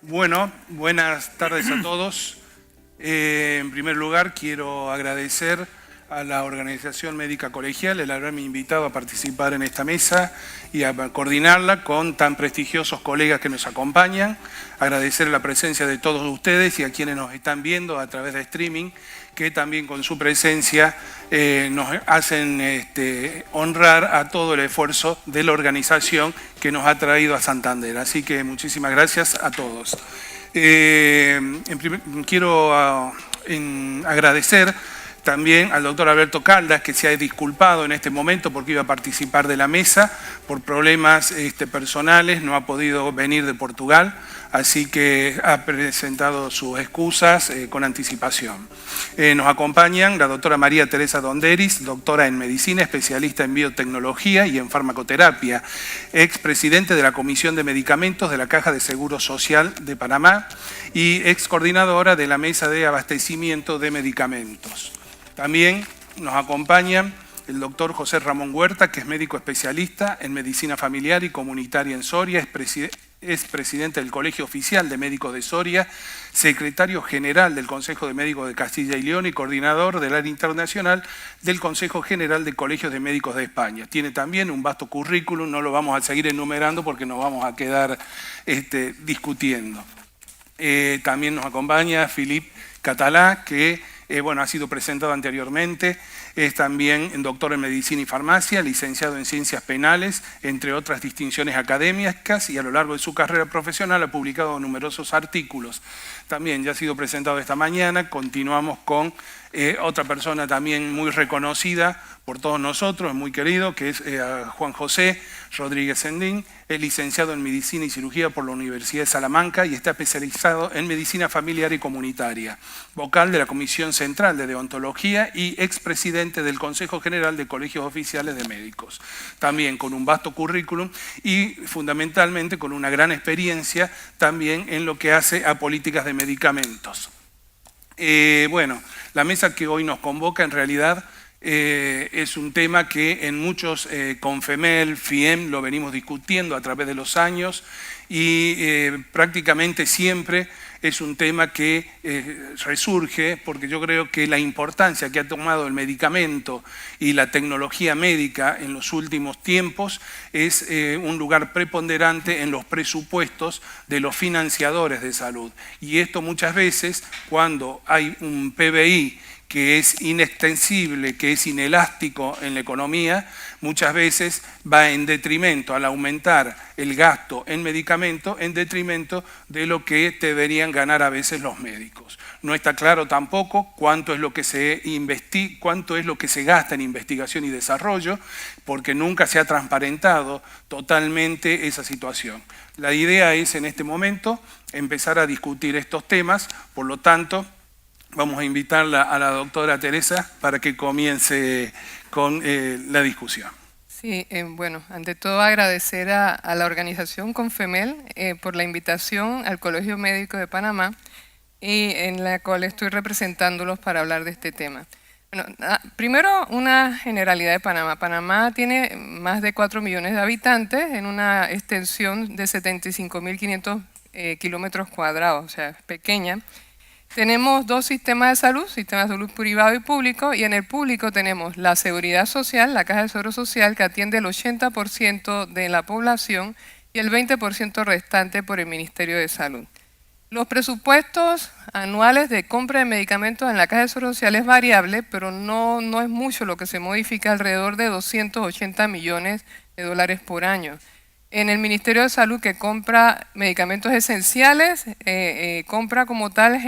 Bueno, buenas tardes a todos. En primer lugar, quiero agradecer a la Organización Médica Colegial el haberme invitado a participar en esta mesa y a coordinarla con tan prestigiosos colegas que nos acompañan. Agradecer la presencia de todos ustedes y a quienes nos están viendo a través de streaming, que también con su presencia nos hacen honrar a todo el esfuerzo de la organización que nos ha traído a Santander. Así que muchísimas gracias a todos. Quiero agradecer también al doctor Alberto Caldas, que se ha disculpado en este momento porque iba a participar de la mesa por problemas personales, no ha podido venir de Portugal, así que ha presentado sus excusas con anticipación. Nos acompañan la doctora María Teresa Donderis, doctora en medicina, especialista en biotecnología y en farmacoterapia, expresidente de la Comisión de Medicamentos de la Caja de Seguro Social de Panamá y excoordinadora de la Mesa de Abastecimiento de Medicamentos. También nos acompaña el doctor José Ramón Huerta, que es médico especialista en medicina familiar y comunitaria en Soria, es presidente del Colegio Oficial de Médicos de Soria, secretario general del Consejo de Médicos de Castilla y León y coordinador del área internacional del Consejo General de Colegios de Médicos de España. Tiene también un vasto currículum, no lo vamos a seguir enumerando porque nos vamos a quedar discutiendo. También nos acompaña Philippe Catalá, que ha sido presentado anteriormente, es también doctor en Medicina y Farmacia, licenciado en Ciencias Penales, entre otras distinciones académicas, y a lo largo de su carrera profesional ha publicado numerosos artículos. También ya ha sido presentado esta mañana. Continuamos con otra persona también muy reconocida por todos nosotros, muy querido, que es Juan José Rodríguez Sendín, es licenciado en Medicina y Cirugía por la Universidad de Salamanca y está especializado en Medicina Familiar y Comunitaria, vocal de la Comisión Central de Deontología y expresidente del Consejo General de Colegios Oficiales de Médicos. También con un vasto currículum y fundamentalmente con una gran experiencia también en lo que hace a políticas de medicamentos. La mesa que hoy nos convoca en realidad es un tema que en muchos Confemel, FIEM, lo venimos discutiendo a través de los años y prácticamente siempre es un tema que resurge porque yo creo que la importancia que ha tomado el medicamento y la tecnología médica en los últimos tiempos es un lugar preponderante en los presupuestos de los financiadores de salud. Y esto muchas veces, cuando hay un PBI que es inextensible, que es inelástico en la economía, muchas veces va en detrimento, al aumentar el gasto en medicamentos, en detrimento de lo que deberían ganar a veces los médicos. No está claro tampoco cuánto es lo que se gasta en investigación y desarrollo, porque nunca se ha transparentado totalmente esa situación. La idea es en este momento empezar a discutir estos temas, por lo tanto, vamos a invitarla a la doctora Teresa para que comience con la discusión. Sí, ante todo agradecer a la organización Confemel por la invitación al Colegio Médico de Panamá y en la cual estoy representándolos para hablar de este tema. Primero una generalidad de Panamá. Panamá tiene más de 4 millones de habitantes en una extensión de 75.500 kilómetros cuadrados, o sea, es pequeña. Tenemos dos sistemas de salud, sistema de salud privado y público, y en el público tenemos la seguridad social, la Caja de Seguro Social, que atiende el 80% de la población y el 20% restante por el Ministerio de Salud. Los presupuestos anuales de compra de medicamentos en la Caja de Seguro Social es variable, pero no es mucho lo que se modifica, alrededor de 280 millones de dólares por año. En el Ministerio de Salud, que compra medicamentos esenciales, compra como tal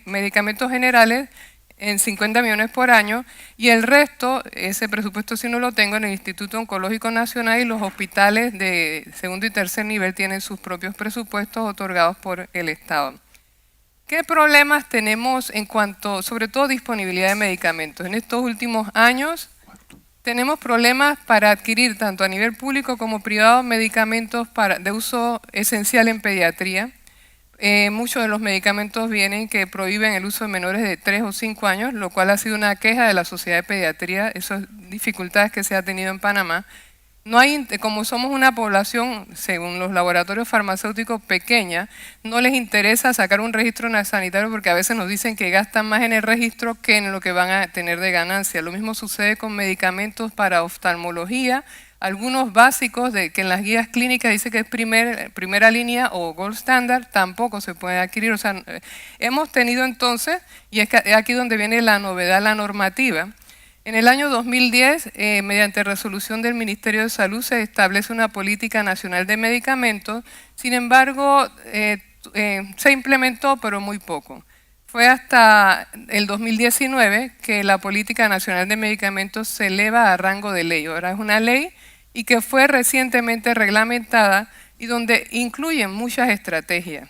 medicamentos generales en 50 millones por año, y el resto, ese presupuesto sí no lo tengo, en el Instituto Oncológico Nacional, y los hospitales de segundo y tercer nivel tienen sus propios presupuestos otorgados por el Estado. ¿Qué problemas tenemos en cuanto, sobre todo, disponibilidad de medicamentos? En estos últimos años tenemos problemas para adquirir, tanto a nivel público como privado, medicamentos de uso esencial en pediatría. muchos de los medicamentos vienen que prohíben el uso de menores de 3 o 5 años, lo cual ha sido una queja de la Sociedad de Pediatría, esas dificultades que se ha tenido en Panamá. No hay, como somos una población, según los laboratorios farmacéuticos, pequeña, no les interesa sacar un registro sanitario porque a veces nos dicen que gastan más en el registro que en lo que van a tener de ganancia. Lo mismo sucede con medicamentos para oftalmología, algunos básicos que en las guías clínicas dice que es primera línea o gold standard, tampoco se puede adquirir. O sea, hemos tenido entonces, y es aquí donde viene la novedad, la normativa. En el año 2010, mediante resolución del Ministerio de Salud, se establece una política nacional de medicamentos. Sin embargo, se implementó, pero muy poco. Fue hasta el 2019 que la política nacional de medicamentos se eleva a rango de ley. Ahora es una ley y que fue recientemente reglamentada y donde incluyen muchas estrategias.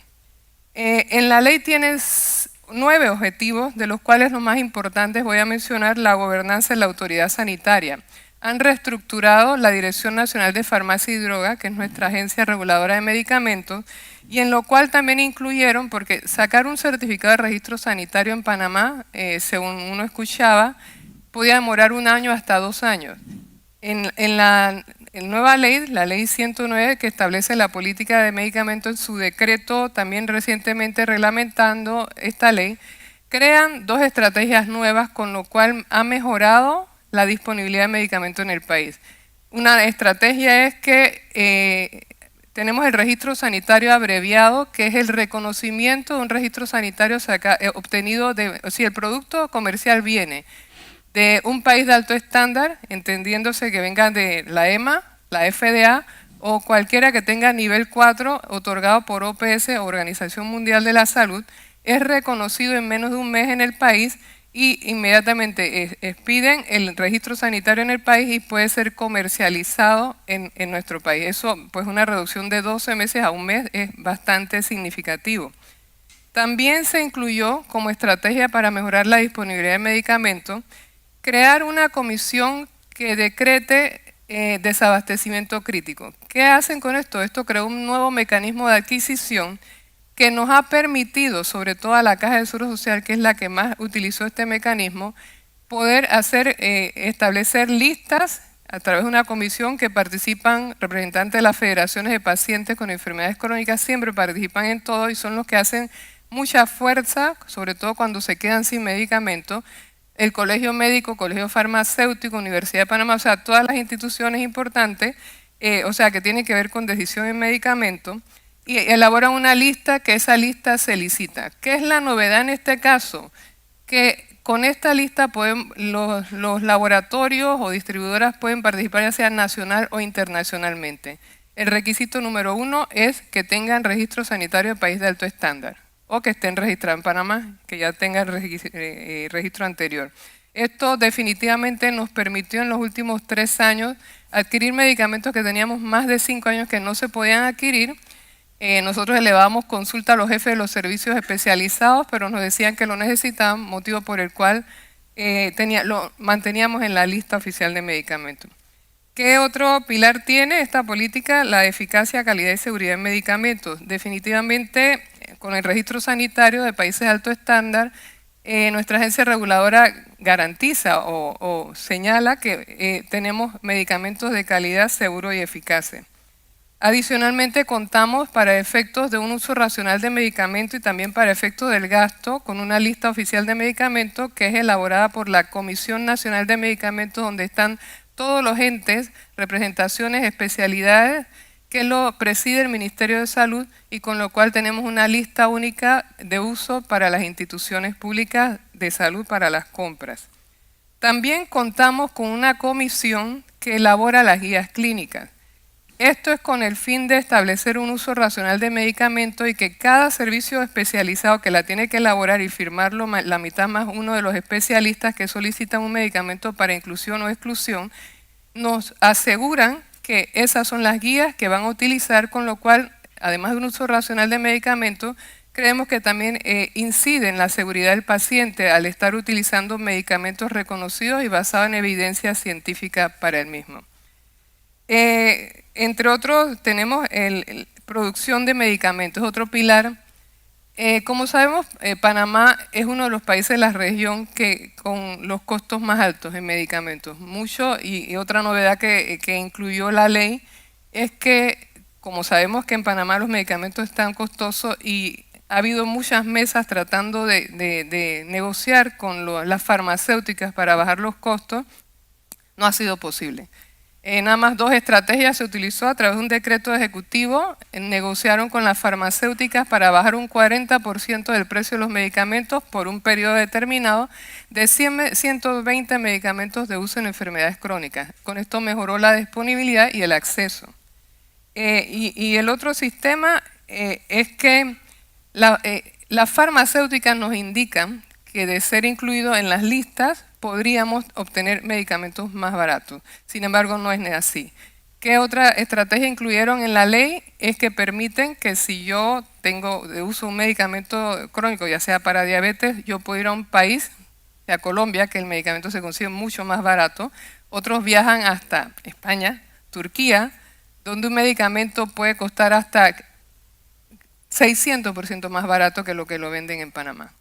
En la ley tienes 9 objetivos, de los cuales los más importantes voy a mencionar la gobernanza de la autoridad sanitaria. Han reestructurado la Dirección Nacional de Farmacia y Droga, que es nuestra agencia reguladora de medicamentos, y en lo cual también incluyeron, porque sacar un certificado de registro sanitario en Panamá, según uno escuchaba, podía demorar 1 año hasta 2 años. En la nueva ley, la ley 109, que establece la política de medicamentos en su decreto, también recientemente reglamentando esta ley, crean 2 estrategias nuevas, con lo cual ha mejorado la disponibilidad de medicamentos en el país. Una estrategia es que tenemos el registro sanitario abreviado, que es el reconocimiento de un registro sanitario obtenido si el producto comercial viene de un país de alto estándar, entendiéndose que venga de la EMA, la FDA o cualquiera que tenga nivel 4 otorgado por OPS, Organización Mundial de la Salud, es reconocido en menos de un mes en el país y inmediatamente expiden el registro sanitario en el país y puede ser comercializado en nuestro país. Eso, pues una reducción de 12 meses a un mes es bastante significativo. También se incluyó como estrategia para mejorar la disponibilidad de medicamentos crear una comisión que decrete desabastecimiento crítico. ¿Qué hacen con esto? Esto creó un nuevo mecanismo de adquisición que nos ha permitido, sobre todo a la Caja de Seguro Social, que es la que más utilizó este mecanismo, poder establecer listas a través de una comisión que participan representantes de las federaciones de pacientes con enfermedades crónicas, siempre participan en todo y son los que hacen mucha fuerza, sobre todo cuando se quedan sin medicamentos. El Colegio Médico, Colegio Farmacéutico, Universidad de Panamá, o sea, todas las instituciones importantes, o sea, que tienen que ver con decisión en medicamentos, y elaboran una lista que esa lista se licita. ¿Qué es la novedad en este caso? Que con esta lista los laboratorios o distribuidoras pueden participar ya sea nacional o internacionalmente. El requisito número 1 es que tengan registro sanitario de país de alto estándar, o que estén registrados en Panamá, que ya tengan registro anterior. Esto definitivamente nos permitió en los últimos 3 años adquirir medicamentos que teníamos más de 5 años que no se podían adquirir. Nosotros elevábamos consulta a los jefes de los servicios especializados, pero nos decían que lo necesitaban, motivo por el cual lo manteníamos en la lista oficial de medicamentos. ¿Qué otro pilar tiene esta política? La eficacia, calidad y seguridad en medicamentos. Definitivamente, con el registro sanitario de países de alto estándar, nuestra agencia reguladora garantiza o señala que tenemos medicamentos de calidad, seguro y eficaces. Adicionalmente, contamos para efectos de un uso racional de medicamentos y también para efectos del gasto con una lista oficial de medicamentos que es elaborada por la Comisión Nacional de Medicamentos, donde están todos los entes, representaciones, especialidades, que lo preside el Ministerio de Salud y con lo cual tenemos una lista única de uso para las instituciones públicas de salud para las compras. También contamos con una comisión que elabora las guías clínicas. Esto es con el fin de establecer un uso racional de medicamentos y que cada servicio especializado que la tiene que elaborar y firmarlo la mitad más uno de los especialistas que solicitan un medicamento para inclusión o exclusión, nos aseguran que esas son las guías que van a utilizar, con lo cual, además de un uso racional de medicamentos, creemos que también incide en la seguridad del paciente al estar utilizando medicamentos reconocidos y basados en evidencia científica para el mismo. Entre otros, tenemos producción de medicamentos, otro pilar Como sabemos, Panamá es uno de los países de la región que con los costos más altos en medicamentos. Mucho, y otra novedad que incluyó la ley es que, como sabemos que en Panamá los medicamentos están costosos y ha habido muchas mesas tratando de negociar con las farmacéuticas para bajar los costos, no ha sido posible. Nada más 2 estrategias se utilizó a través de un decreto ejecutivo. Negociaron con las farmacéuticas para bajar un 40% del precio de los medicamentos por un periodo determinado de 120 medicamentos de uso en enfermedades crónicas. Con esto mejoró la disponibilidad y el acceso. Y el otro sistema es que las farmacéuticas nos indican que de ser incluido en las listas podríamos obtener medicamentos más baratos. Sin embargo, no es así. ¿Qué otra estrategia incluyeron en la ley? Es que permiten que si yo tengo de uso un medicamento crónico, ya sea para diabetes, yo puedo ir a un país, a Colombia, que el medicamento se consigue mucho más barato. Otros viajan hasta España, Turquía, donde un medicamento puede costar hasta 600% más barato que lo venden en Panamá,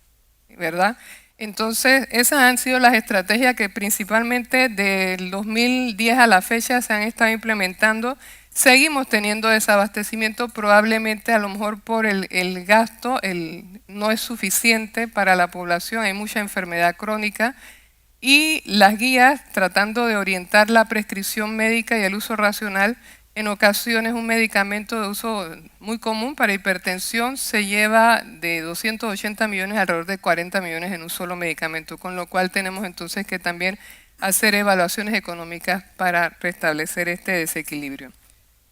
¿verdad? Entonces, esas han sido las estrategias que principalmente del 2010 a la fecha se han estado implementando. Seguimos teniendo desabastecimiento, probablemente a lo mejor por el gasto, no es suficiente para la población, hay mucha enfermedad crónica, y las guías tratando de orientar la prescripción médica y el uso racional. En ocasiones un medicamento de uso muy común para hipertensión se lleva de 280 millones a alrededor de 40 millones en un solo medicamento, con lo cual tenemos entonces que también hacer evaluaciones económicas para restablecer este desequilibrio.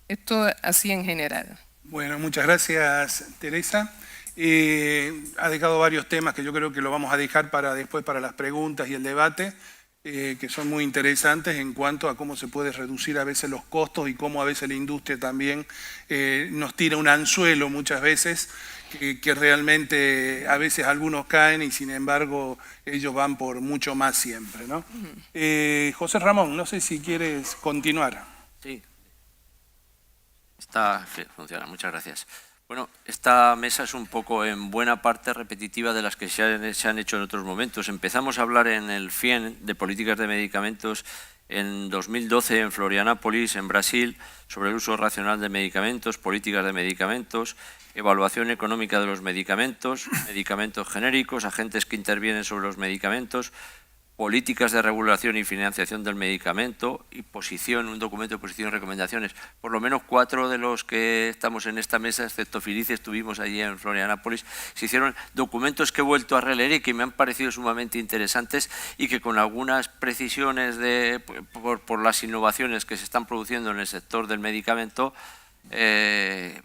Esto así en general. Bueno, muchas gracias, Teresa. Ha dejado varios temas que yo creo que lo vamos a dejar para después para las preguntas y el debate. Que son muy interesantes en cuanto a cómo se puede reducir a veces los costos y cómo a veces la industria también nos tira un anzuelo muchas veces, que realmente a veces algunos caen y sin embargo ellos van por mucho más siempre, ¿no? José Ramón, no sé si quieres continuar. Sí, funciona, muchas gracias. Bueno, esta mesa es un poco en buena parte repetitiva de las que se han hecho en otros momentos. Empezamos a hablar en el FIEN de políticas de medicamentos en 2012 en Florianópolis, en Brasil, sobre el uso racional de medicamentos, políticas de medicamentos, evaluación económica de los medicamentos, medicamentos genéricos, agentes que intervienen sobre los medicamentos, políticas de regulación y financiación del medicamento y posición, un documento de posición y recomendaciones. Por lo menos 4 de los que estamos en esta mesa, excepto Filiz, estuvimos allí en Florianópolis, se hicieron documentos que he vuelto a releer y que me han parecido sumamente interesantes y que con algunas precisiones por las innovaciones que se están produciendo en el sector del medicamento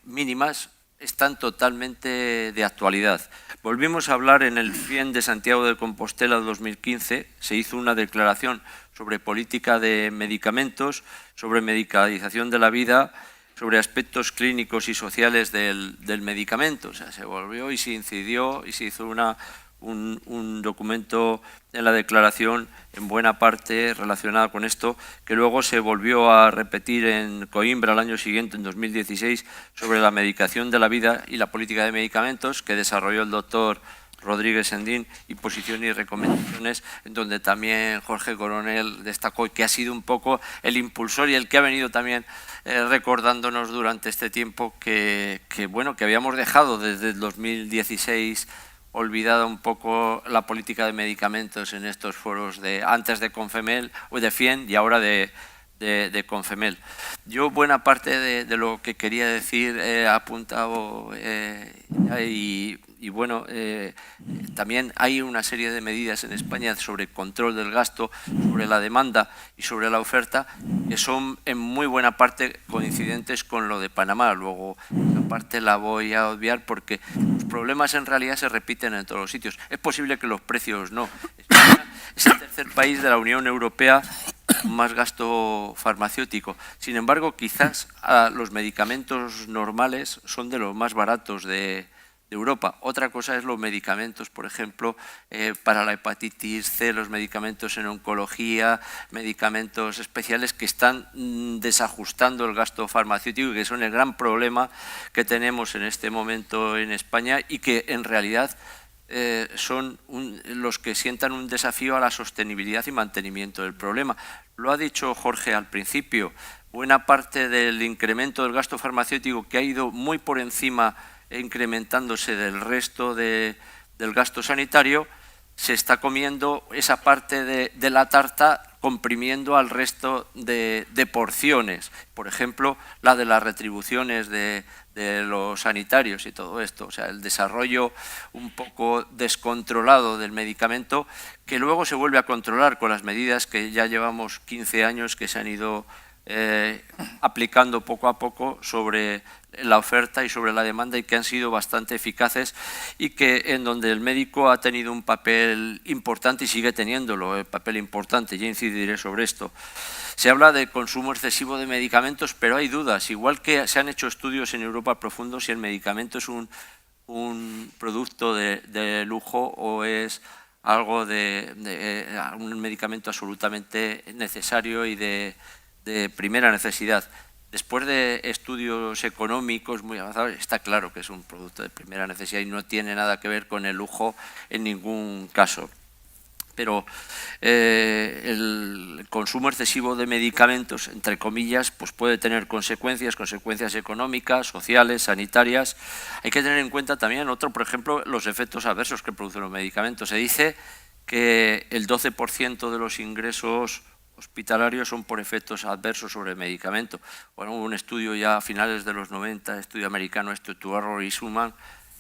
mínimas, están totalmente de actualidad. Volvimos a hablar en el FIEN de Santiago de Compostela 2015, se hizo una declaración sobre política de medicamentos, sobre medicalización de la vida, sobre aspectos clínicos y sociales del medicamento. O sea, se volvió y se incidió y se hizo un documento en la declaración en buena parte relacionado con esto, que luego se volvió a repetir en Coimbra el año siguiente, en 2016, sobre la medicación de la vida y la política de medicamentos, que desarrolló el doctor Rodríguez Sendín, y posiciones y recomendaciones, en donde también Jorge Coronel destacó, que ha sido un poco el impulsor y el que ha venido también recordándonos durante este tiempo que habíamos dejado desde el 2016 olvidada un poco la política de medicamentos en estos foros antes de Confemel o de FIEN y ahora de Confemel. Yo buena parte de lo que quería decir he apuntado y bueno, también hay una serie de medidas en España sobre control del gasto, sobre la demanda y sobre la oferta, que son en muy buena parte coincidentes con lo de Panamá. Luego, esa parte la voy a obviar porque los problemas en realidad se repiten en todos los sitios. Es posible que los precios no. España es el tercer país de la Unión Europea con más gasto farmacéutico. Sin embargo, quizás los medicamentos normales son de los más baratos de Europa. Otra cosa es los medicamentos, por ejemplo, para la hepatitis C, los medicamentos en oncología, medicamentos especiales que están desajustando el gasto farmacéutico y que son el gran problema que tenemos en este momento en España y que en realidad son los que sientan un desafío a la sostenibilidad y mantenimiento del problema. Lo ha dicho Jorge al principio, buena parte del incremento del gasto farmacéutico que ha ido muy por encima incrementándose del resto del gasto sanitario, se está comiendo esa parte de la tarta comprimiendo al resto de porciones. Por ejemplo, la de las retribuciones de los sanitarios y todo esto. O sea, el desarrollo un poco descontrolado del medicamento que luego se vuelve a controlar con las medidas que ya llevamos 15 años que se han ido aplicando poco a poco sobre la oferta y sobre la demanda y que han sido bastante eficaces y que en donde el médico ha tenido un papel importante y sigue teniéndolo, el papel importante, ya incidiré sobre esto. Se habla de consumo excesivo de medicamentos, pero hay dudas, igual que se han hecho estudios en Europa profundos si el medicamento es un producto de lujo o es algo un medicamento absolutamente necesario y de primera necesidad. Después de estudios económicos muy avanzados, está claro que es un producto de primera necesidad y no tiene nada que ver con el lujo en ningún caso. Pero el consumo excesivo de medicamentos, entre comillas, pues puede tener consecuencias económicas, sociales, sanitarias. Hay que tener en cuenta también por ejemplo, los efectos adversos que producen los medicamentos. Se dice que el 12% de los ingresos hospitalarios son por efectos adversos sobre el medicamento. Bueno, hubo un estudio ya a finales de los 90, estudio americano, Stuarro y Suman,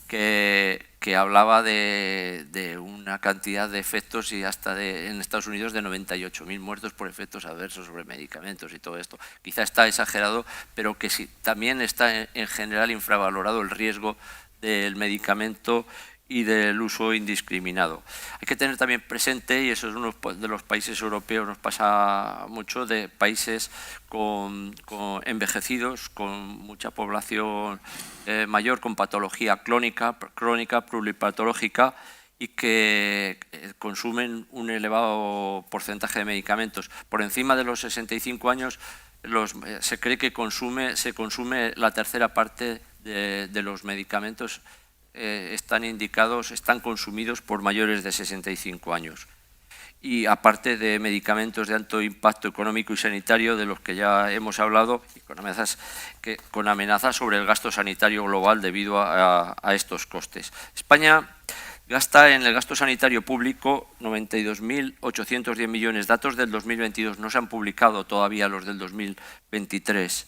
que hablaba de una cantidad de efectos y hasta en Estados Unidos de 98.000 muertos por efectos adversos sobre medicamentos y todo esto. Quizá está exagerado, pero que sí, también está en general infravalorado el riesgo del medicamento y del uso indiscriminado. Hay que tener también presente, y eso es uno de los países europeos, nos pasa mucho, de países envejecidos, con mucha población mayor, con patología crónica, pluripatológica, y que consumen un elevado porcentaje de medicamentos. Por encima de los 65 años se cree que se consume la tercera parte de los medicamentos están consumidos por mayores de 65 años. Y aparte de medicamentos de alto impacto económico y sanitario, de los que ya hemos hablado, y con amenazas sobre el gasto sanitario global debido a estos costes. España gasta en el gasto sanitario público 92.810 millones. Datos del 2022, no se han publicado todavía los del 2023,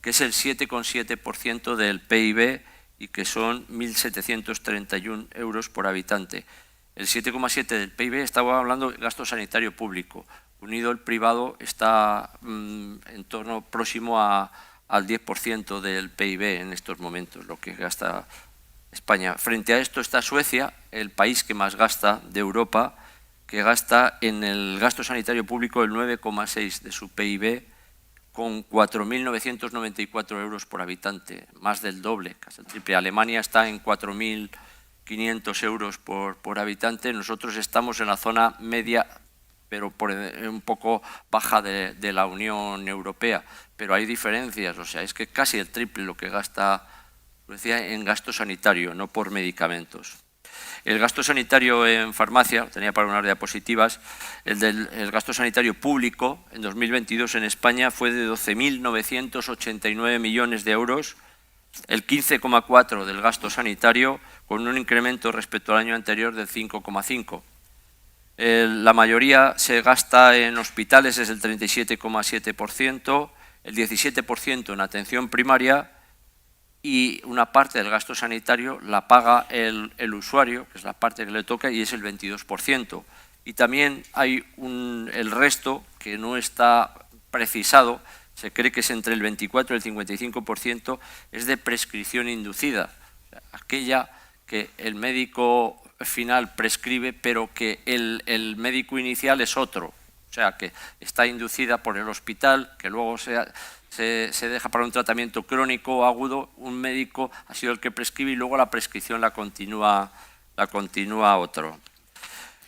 que es el 7,7% del PIB, y que son 1.731 euros por habitante. El 7,7% del PIB, estaba hablando de gasto sanitario público. Unido el privado está en torno próximo al 10% del PIB en estos momentos, lo que gasta España. Frente a esto está Suecia, el país que más gasta de Europa, que gasta en el gasto sanitario público el 9,6% de su PIB, con 4.994 euros por habitante, más del doble, casi el triple. Alemania está en 4.500 euros por habitante. Nosotros estamos en la zona media, pero un poco baja de la Unión Europea. Pero hay diferencias, o sea, es que casi el triple lo que gasta Suecia en gasto sanitario, no por medicamentos. El gasto sanitario en farmacia, tenía para unas diapositivas, el gasto sanitario público en 2022 en España fue de 12.989 millones de euros, el 15,4% del gasto sanitario, con un incremento respecto al año anterior del 5,5%. La mayoría se gasta en hospitales, es el 37,7%, el 17% en atención primaria, y una parte del gasto sanitario la paga el usuario, que es la parte que le toca, y es el 22%. Y también hay el resto que no está precisado, se cree que es entre el 24 y el 55%, es de prescripción inducida, o sea, aquella que el médico final prescribe, pero que el médico inicial es otro. O sea, que está inducida por el hospital, que luego se deja para un tratamiento crónico o agudo, un médico ha sido el que prescribe y luego la prescripción la continúa otro.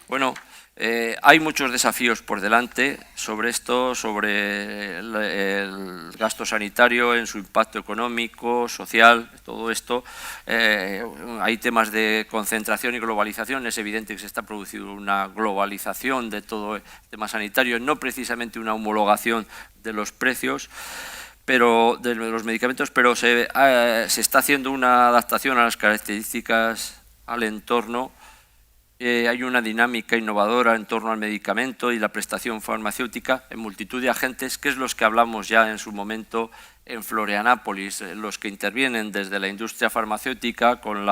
Bueno, hay muchos desafíos por delante sobre esto, sobre el gasto sanitario en su impacto económico, social, todo esto. Hay temas de concentración y globalización. Es evidente que se está produciendo una globalización de todo el tema sanitario, no precisamente una homologación de los precios, pero de los medicamentos, pero se está haciendo una adaptación a las características, al entorno. Hay una dinámica innovadora en torno al medicamento y la prestación farmacéutica en multitud de agentes, que es los que hablamos ya en su momento en Florianópolis, los que intervienen desde la industria farmacéutica con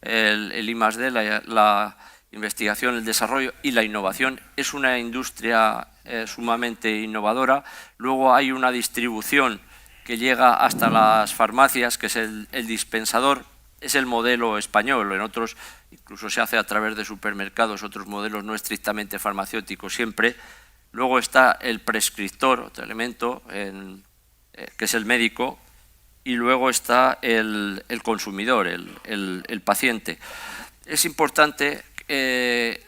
el I+D, la investigación, el desarrollo y la innovación. Es una industria sumamente innovadora. Luego hay una distribución que llega hasta las farmacias, que es el dispensador. Es el modelo español, en otros incluso se hace a través de supermercados, otros modelos no estrictamente farmacéuticos siempre. Luego está el prescriptor, otro elemento, que es el médico, y luego está el consumidor, el paciente. Es importante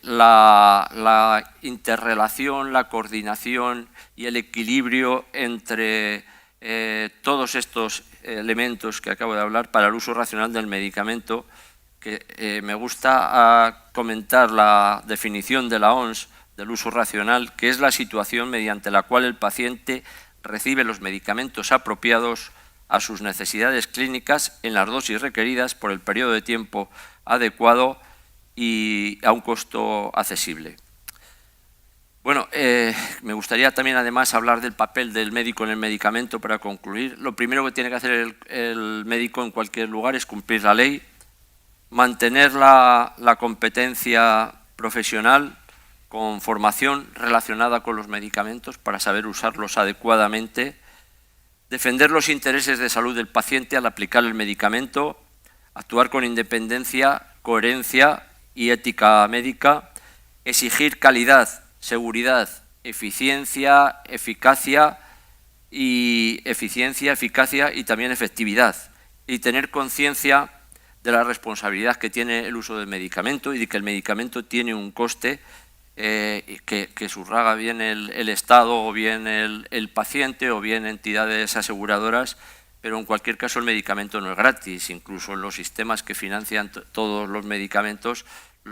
la interrelación, la coordinación y el equilibrio entre todos estos elementos que acabo de hablar para el uso racional del medicamento, que me gusta comentar la definición de la OMS del uso racional, que es la situación mediante la cual el paciente recibe los medicamentos apropiados a sus necesidades clínicas en las dosis requeridas por el periodo de tiempo adecuado y a un costo accesible. Bueno, me gustaría también además hablar del papel del médico en el medicamento para concluir. Lo primero que tiene que hacer el médico en cualquier lugar es cumplir la ley, mantener la competencia profesional con formación relacionada con los medicamentos para saber usarlos adecuadamente, defender los intereses de salud del paciente al aplicar el medicamento, actuar con independencia, coherencia y ética médica, exigir calidad, seguridad, eficiencia, eficacia y también efectividad, y tener conciencia de la responsabilidad que tiene el uso del medicamento y de que el medicamento tiene un coste que sufraga bien el Estado o bien el paciente o bien entidades aseguradoras, pero en cualquier caso el medicamento no es gratis. Incluso en los sistemas que financian todos los medicamentos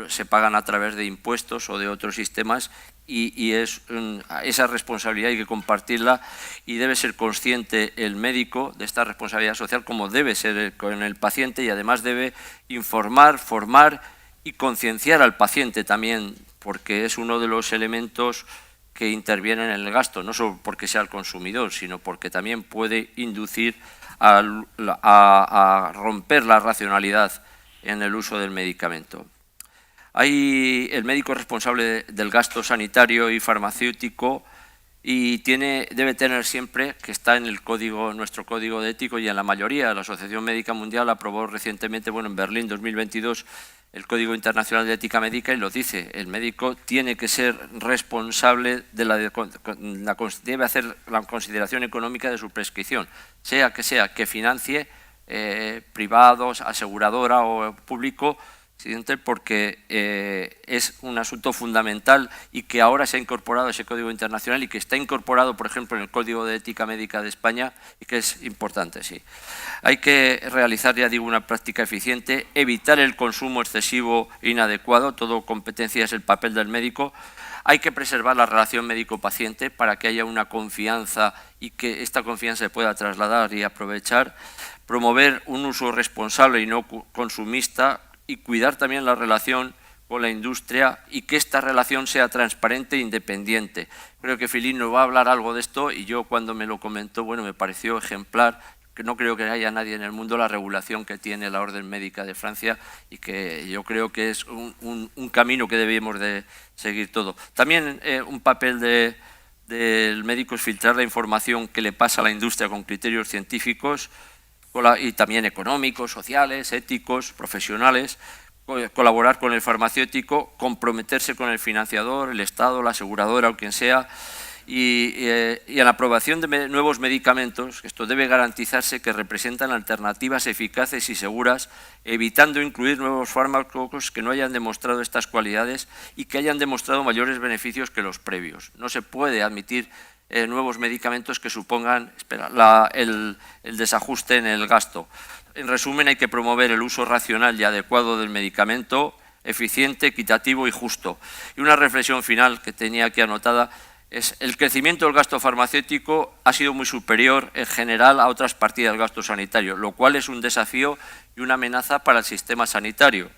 se pagan a través de impuestos o de otros sistemas, y esa responsabilidad hay que compartirla, y debe ser consciente el médico de esta responsabilidad social como debe ser con el paciente, y además debe informar, formar y concienciar al paciente también, porque es uno de los elementos que intervienen en el gasto, no solo porque sea el consumidor, sino porque también puede inducir a romper la racionalidad en el uso del medicamento. El médico es responsable del gasto sanitario y farmacéutico y debe tener siempre, que está en nuestro código de ético y en la mayoría. La Asociación Médica Mundial aprobó recientemente, en Berlín 2022, el Código Internacional de Ética Médica, y lo dice: el médico tiene que ser responsable debe hacer la consideración económica de su prescripción, sea, que financie privados, aseguradora o público, porque es un asunto fundamental y que ahora se ha incorporado a ese Código Internacional y que está incorporado, por ejemplo, en el Código de Ética Médica de España, y que es importante, sí. Hay que realizar, ya digo, una práctica eficiente, evitar el consumo excesivo e inadecuado, todo competencia es el papel del médico. Hay que preservar la relación médico-paciente para que haya una confianza y que esta confianza se pueda trasladar y aprovechar. Promover un uso responsable y no consumista, y cuidar también la relación con la industria y que esta relación sea transparente e independiente. Creo que Philippe nos va a hablar algo de esto, y yo cuando me lo comentó, me pareció ejemplar, que no creo que haya nadie en el mundo la regulación que tiene la Orden Médica de Francia, y que yo creo que es un camino que debemos de seguir todo. También un papel del médico es filtrar la información que le pasa a la industria con criterios científicos, y también económicos, sociales, éticos, profesionales, colaborar con el farmacéutico, comprometerse con el financiador, el Estado, la aseguradora o quien sea, y en la aprobación de nuevos medicamentos, esto debe garantizarse que representan alternativas eficaces y seguras, evitando incluir nuevos fármacos que no hayan demostrado estas cualidades y que hayan demostrado mayores beneficios que los previos. No se puede admitir nuevos medicamentos que supongan el desajuste en el gasto. En resumen, hay que promover el uso racional y adecuado del medicamento, eficiente, equitativo y justo. Y una reflexión final que tenía aquí anotada es: el crecimiento del gasto farmacéutico ha sido muy superior en general a otras partidas del gasto sanitario, lo cual es un desafío y una amenaza para el sistema sanitario.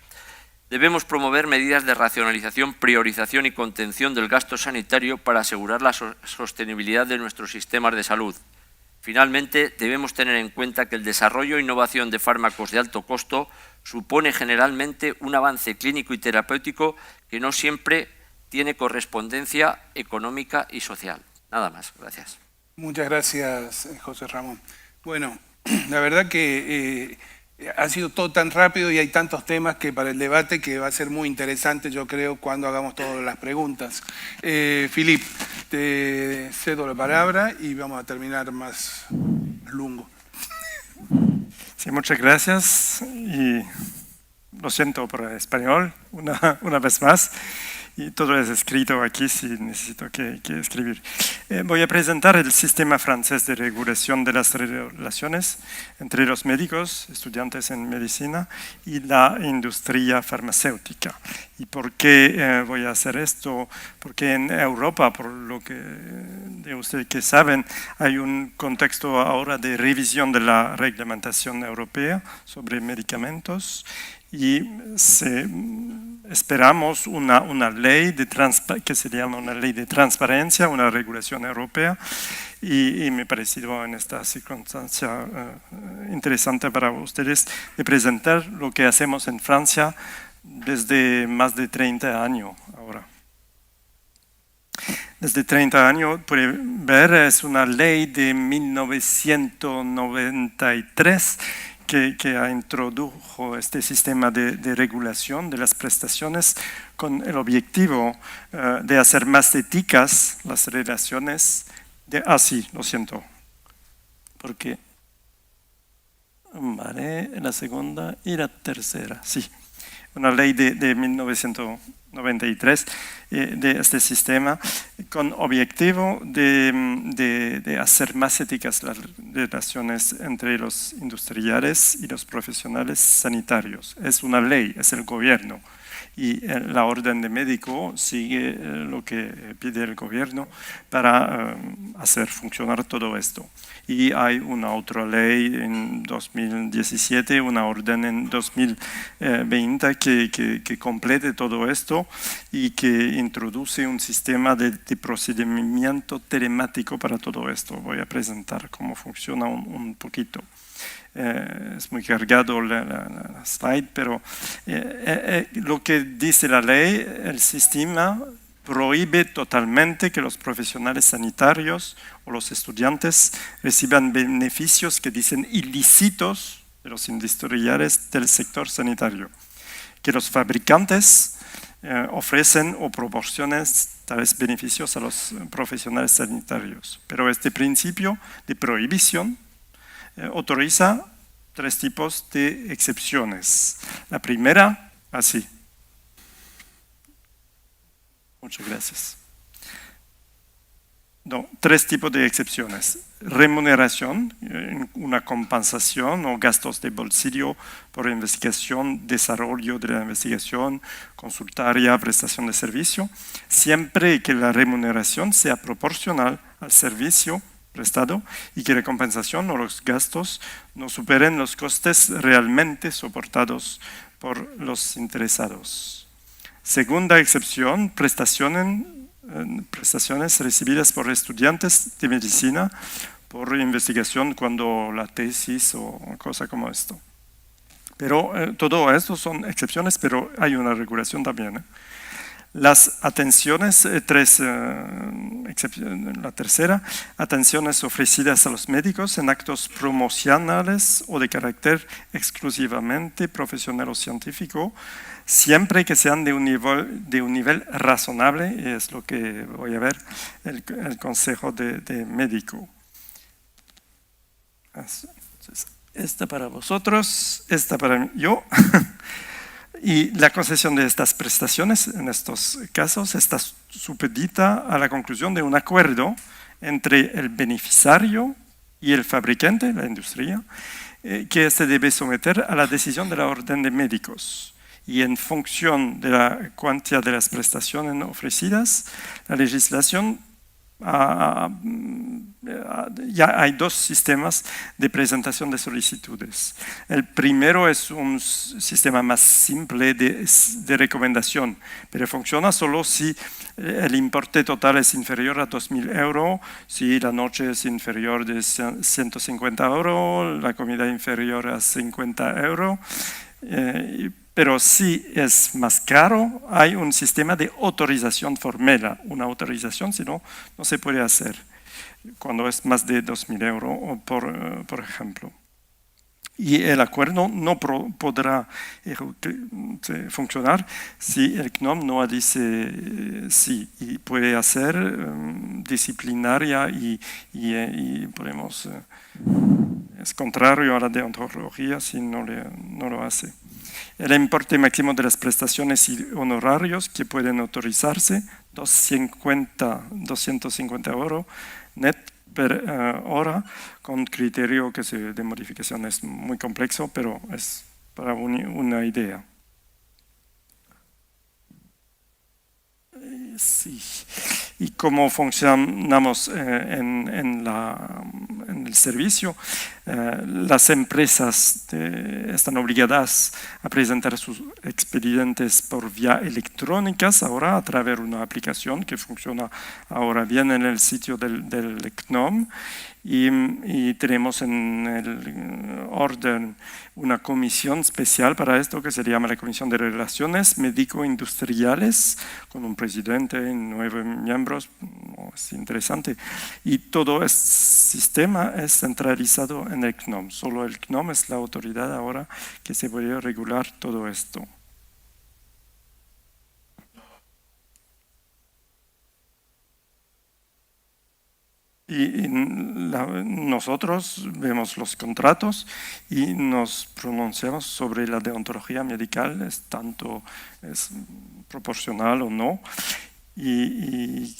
Debemos promover medidas de racionalización, priorización y contención del gasto sanitario para asegurar la sostenibilidad de nuestros sistemas de salud. Finalmente, debemos tener en cuenta que el desarrollo e innovación de fármacos de alto costo supone generalmente un avance clínico y terapéutico que no siempre tiene correspondencia económica y social. Nada más. Gracias. Muchas gracias, José Ramón. Bueno, la verdad que ha sido todo tan rápido y hay tantos temas que para el debate que va a ser muy interesante, yo creo, cuando hagamos todas las preguntas. Filip, te cedo la palabra y vamos a terminar más lungo. Sí, muchas gracias y lo siento por el español una vez más. Y todo es escrito aquí si necesito que escribir. Voy a presentar el sistema francés de regulación de las relaciones entre los médicos, estudiantes en medicina y la industria farmacéutica. ¿Y por qué voy a hacer esto? Porque en Europa, por lo que de ustedes que saben, hay un contexto ahora de revisión de la reglamentación europea sobre medicamentos y esperamos una ley que se llama una ley de transparencia, una regulación europea, y me ha parecido en esta circunstancia interesante para ustedes de presentar lo que hacemos en Francia desde más de 30 años ahora. Desde 30 años, pueden ver, es una ley de 1993 que introdujo este sistema de regulación de las prestaciones con el objetivo de hacer más éticas las relaciones sí, lo siento, porque vale, la segunda y la tercera, sí. Una ley de 1993 de este sistema con objetivo de hacer más éticas las relaciones entre los industriales y los profesionales sanitarios. Es una ley, es el gobierno. Y la orden de médico sigue lo que pide el gobierno para hacer funcionar todo esto. Y hay una otra ley en 2017, una orden en 2020 que complete todo esto y que introduce un sistema de procedimiento telemático para todo esto. Voy a presentar cómo funciona un poquito. Es muy cargado la slide, pero lo que dice la ley, el sistema prohíbe totalmente que los profesionales sanitarios o los estudiantes reciban beneficios que dicen ilícitos de los industriales del sector sanitario, que los fabricantes ofrecen o proporcionan tales beneficios a los profesionales sanitarios. Pero este principio de prohibición autoriza 3 tipos de excepciones. La primera, así. Muchas gracias. No, 3 tipos de excepciones. Remuneración, una compensación o gastos de bolsillo por investigación, desarrollo de la investigación, consultoría, prestación de servicio, siempre que la remuneración sea proporcional al servicio prestado y que la compensación o los gastos no superen los costes realmente soportados por los interesados. Segunda excepción, prestaciones recibidas por estudiantes de medicina por investigación cuando la tesis o cosa como esto. Pero todo esto son excepciones, pero hay una regulación también. Las atenciones, la tercera, atenciones ofrecidas a los médicos en actos promocionales o de carácter exclusivamente profesional o científico, siempre que sean de un nivel razonable, y es lo que voy a ver el consejo de médico. Entonces, esta para vosotros, esta para yo. Y la concesión de estas prestaciones, en estos casos, está supedita a la conclusión de un acuerdo entre el beneficiario y el fabricante, la industria, que se debe someter a la decisión de la orden de médicos. Y en función de la cuantía de las prestaciones ofrecidas, la legislación ya hay dos sistemas de presentación de solicitudes. El primero es un sistema más simple de recomendación, pero funciona solo si el importe total es inferior a 2.000 euros, si la noche es inferior de 150 euros, la comida inferior a 50 euros. Pero si es más caro, hay un sistema de autorización formela. Una autorización, si no, no se puede hacer cuando es más de 2.000 euros, por ejemplo. Y el acuerdo no podrá funcionar si el CNOM no dice sí, y puede hacer disciplinaria y podemos, es contrario a la deontología si no lo hace. El importe máximo de las prestaciones y honorarios que pueden autorizarse, 250 euros net per hora, con criterio de modificación es muy complejo, pero es para una idea. Sí. Y cómo funcionamos en el servicio. Las empresas están obligadas a presentar sus expedientes por vía electrónicas ahora a través de una aplicación que funciona ahora bien en el sitio del CNOM. Y tenemos en el orden una comisión especial para esto que se llama la Comisión de Relaciones Médico-Industriales, con un presidente y 9 miembros. Es interesante. Y todo este sistema es centralizado en el CNOM. Solo el CNOM es la autoridad ahora que se puede regular todo esto. Y nosotros vemos los contratos y nos pronunciamos sobre la deontología medical, es proporcional o no. Y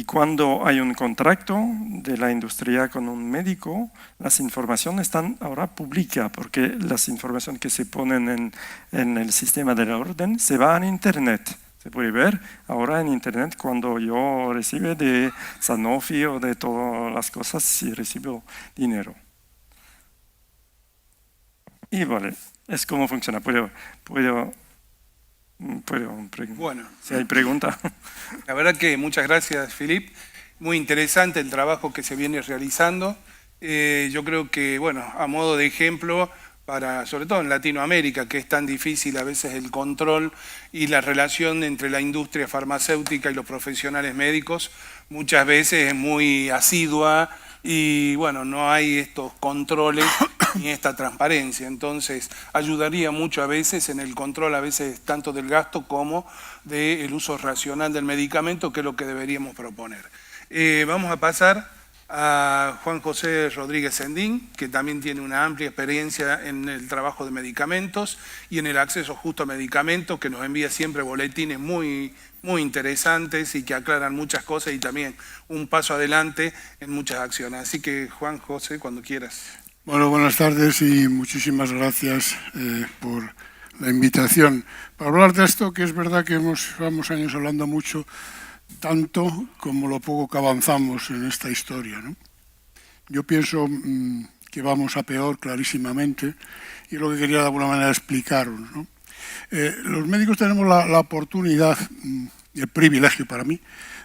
cuando hay un contrato de la industria con un médico, las informaciones están ahora públicas, porque las informaciones que se ponen en el sistema de la orden se van a Internet. Se puede ver ahora en Internet cuando yo recibo de Sanofi o de todas las cosas, si recibo dinero. Y vale, es como funciona. Puedo bueno, si hay pregunta. La verdad que muchas gracias, Philippe. Muy interesante el trabajo que se viene realizando. Yo creo que, bueno, a modo de ejemplo, sobre todo en Latinoamérica, que es tan difícil a veces el control y la relación entre la industria farmacéutica y los profesionales médicos, muchas veces es muy asidua y bueno, no hay estos controles ni esta transparencia. Entonces, ayudaría mucho a veces en el control, a veces tanto del gasto como del uso racional del medicamento, que es lo que deberíamos proponer. Vamos a pasar a Juan José Rodríguez Sendín, que también tiene una amplia experiencia en el trabajo de medicamentos y en el acceso justo a medicamentos, que nos envía siempre boletines muy interesantes y que aclaran muchas cosas y también un paso adelante en muchas acciones. Así que, Juan José, cuando quieras. Bueno, buenas tardes y muchísimas gracias por la invitación. Para hablar de esto, que es verdad que llevamos años hablando mucho, tanto como lo poco que avanzamos en esta historia, ¿no? Yo pienso que vamos a peor clarísimamente y es lo que quería de alguna manera explicaros, ¿no? Los médicos tenemos la oportunidad y el privilegio para mí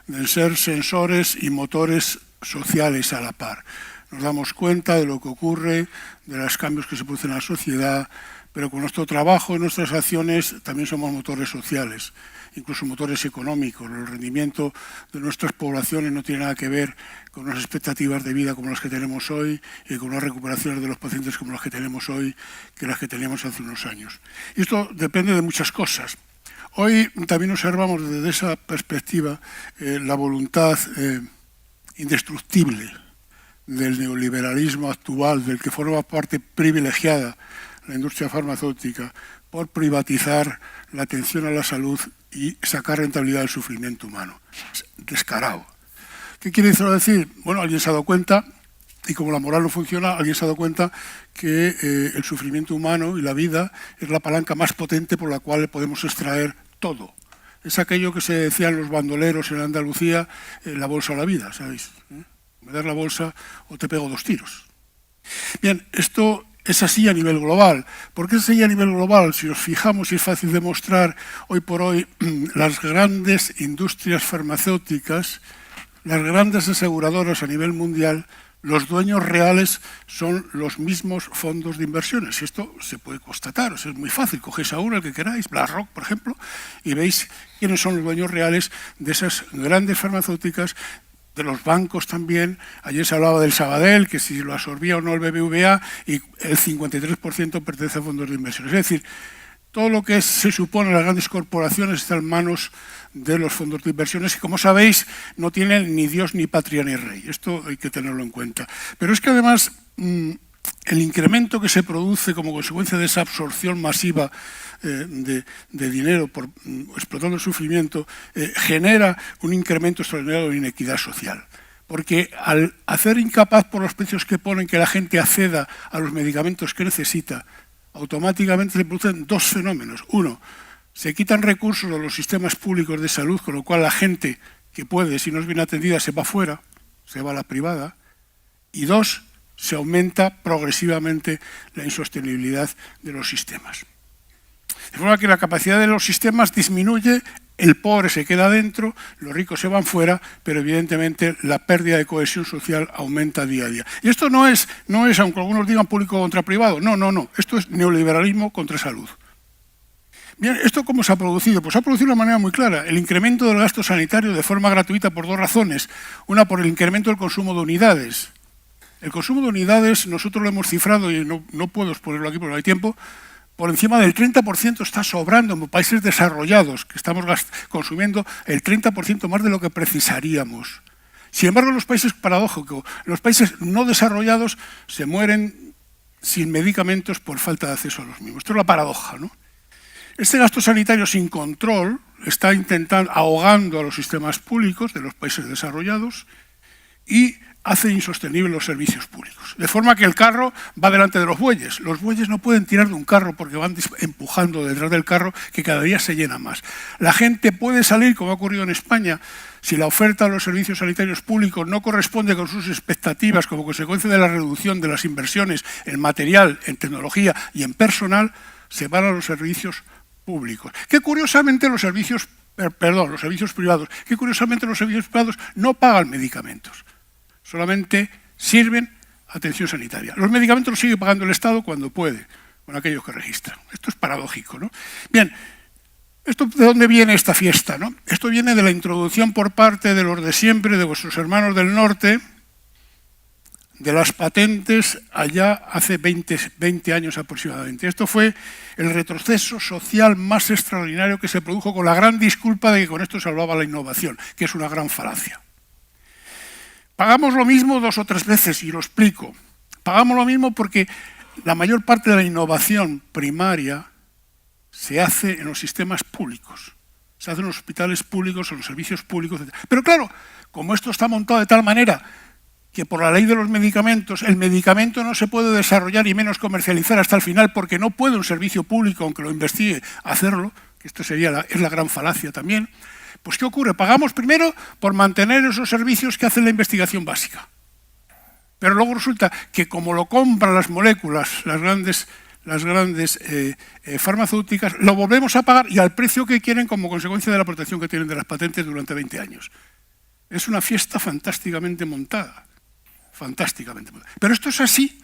de ser sensores y motores sociales a la par. Nos damos cuenta de lo que ocurre, de los cambios que se producen en la sociedad, pero con nuestro trabajo y nuestras acciones también somos motores sociales, incluso motores económicos. El rendimiento de nuestras poblaciones no tiene nada que ver con unas expectativas de vida como las que tenemos hoy y con unas recuperaciones de los pacientes como las que tenemos hoy que las que teníamos hace unos años. Y esto depende de muchas cosas. Hoy también observamos desde esa perspectiva la voluntad indestructible del neoliberalismo actual, del que forma parte privilegiada la industria farmacéutica, por privatizar la atención a la salud y sacar rentabilidad del sufrimiento humano. Es descarado. ¿Qué quiere eso decir? Bueno, alguien se ha dado cuenta, y como la moral no funciona, alguien se ha dado cuenta que el sufrimiento humano y la vida es la palanca más potente por la cual podemos extraer todo. Es aquello que se decían los bandoleros en Andalucía, la bolsa o la vida, ¿sabéis? Me das la bolsa o te pego 2 tiros. Bien, esto es así a nivel global. ¿Por qué es así a nivel global? Si os fijamos, y es fácil demostrar, hoy por hoy las grandes industrias farmacéuticas, las grandes aseguradoras a nivel mundial, los dueños reales son los mismos fondos de inversiones. Y esto se puede constatar, es muy fácil. Cogéis a uno, el que queráis, BlackRock, por ejemplo, y veis quiénes son los dueños reales de esas grandes farmacéuticas, de los bancos también. Ayer se hablaba del Sabadell, que si lo absorbía o no el BBVA, y el 53% pertenece a fondos de inversión. Es decir, todo lo que se supone las grandes corporaciones está en manos de los fondos de inversiones, que como sabéis no tienen ni Dios, ni patria, ni rey. Esto hay que tenerlo en cuenta. Pero es que además el incremento que se produce como consecuencia de esa absorción masiva de dinero por explotando el sufrimiento genera un incremento extraordinario de inequidad social. Porque al hacer incapaz por los precios que ponen que la gente acceda a los medicamentos que necesita, automáticamente se producen 2 fenómenos. Uno, se quitan recursos de los sistemas públicos de salud, con lo cual la gente que puede, si no es bien atendida, se va fuera, se va a la privada. Y 2, se aumenta progresivamente la insostenibilidad de los sistemas. De forma que la capacidad de los sistemas disminuye, el pobre se queda dentro, los ricos se van fuera, pero evidentemente la pérdida de cohesión social aumenta día a día. Y esto no es, aunque algunos digan público contra privado, no, esto es neoliberalismo contra salud. Bien, ¿esto cómo se ha producido? Pues se ha producido de una manera muy clara. El incremento del gasto sanitario de forma gratuita por 2 razones. Una, por el incremento del consumo de unidades. El consumo de unidades nosotros lo hemos cifrado, y no puedo exponerlo aquí porque no hay tiempo, por encima del 30% está sobrando en países desarrollados, que estamos consumiendo el 30% más de lo que precisaríamos. Sin embargo, en los países paradójicos, los países no desarrollados se mueren sin medicamentos por falta de acceso a los mismos. Esto es la paradoja, ¿no? Este gasto sanitario sin control está ahogando a los sistemas públicos de los países desarrollados y hace insostenibles los servicios públicos. De forma que el carro va delante de los bueyes. Los bueyes no pueden tirar de un carro porque van empujando detrás del carro, que cada día se llena más. La gente puede salir, como ha ocurrido en España, si la oferta de los servicios sanitarios públicos no corresponde con sus expectativas como consecuencia de la reducción de las inversiones en material, en tecnología y en personal, se van a los servicios públicos. Que curiosamente los servicios privados, no pagan medicamentos. Solamente sirven atención sanitaria. Los medicamentos los sigue pagando el Estado cuando puede, con aquellos que registran. Esto es paradójico, ¿no? Bien, ¿de dónde viene esta fiesta, no? Esto viene de la introducción por parte de los de siempre, de vuestros hermanos del norte, de las patentes allá hace 20 años aproximadamente. Esto fue el retroceso social más extraordinario que se produjo, con la gran disculpa de que con esto salvaba la innovación, que es una gran falacia. Pagamos lo mismo 2 o 3 veces, y lo explico. Pagamos lo mismo porque la mayor parte de la innovación primaria se hace en los sistemas públicos. Se hace en los hospitales públicos, en los servicios públicos, etc. Pero claro, como esto está montado de tal manera que por la ley de los medicamentos, el medicamento no se puede desarrollar y menos comercializar hasta el final, porque no puede un servicio público, aunque lo investigue, hacerlo, que esto es la gran falacia también. Pues ¿qué ocurre? Pagamos primero por mantener esos servicios que hacen la investigación básica. Pero luego resulta que como lo compran las moléculas, las grandes farmacéuticas, lo volvemos a pagar y al precio que quieren, como consecuencia de la protección que tienen de las patentes durante 20 años. Es una fiesta fantásticamente montada. Fantásticamente montada. Pero esto es así.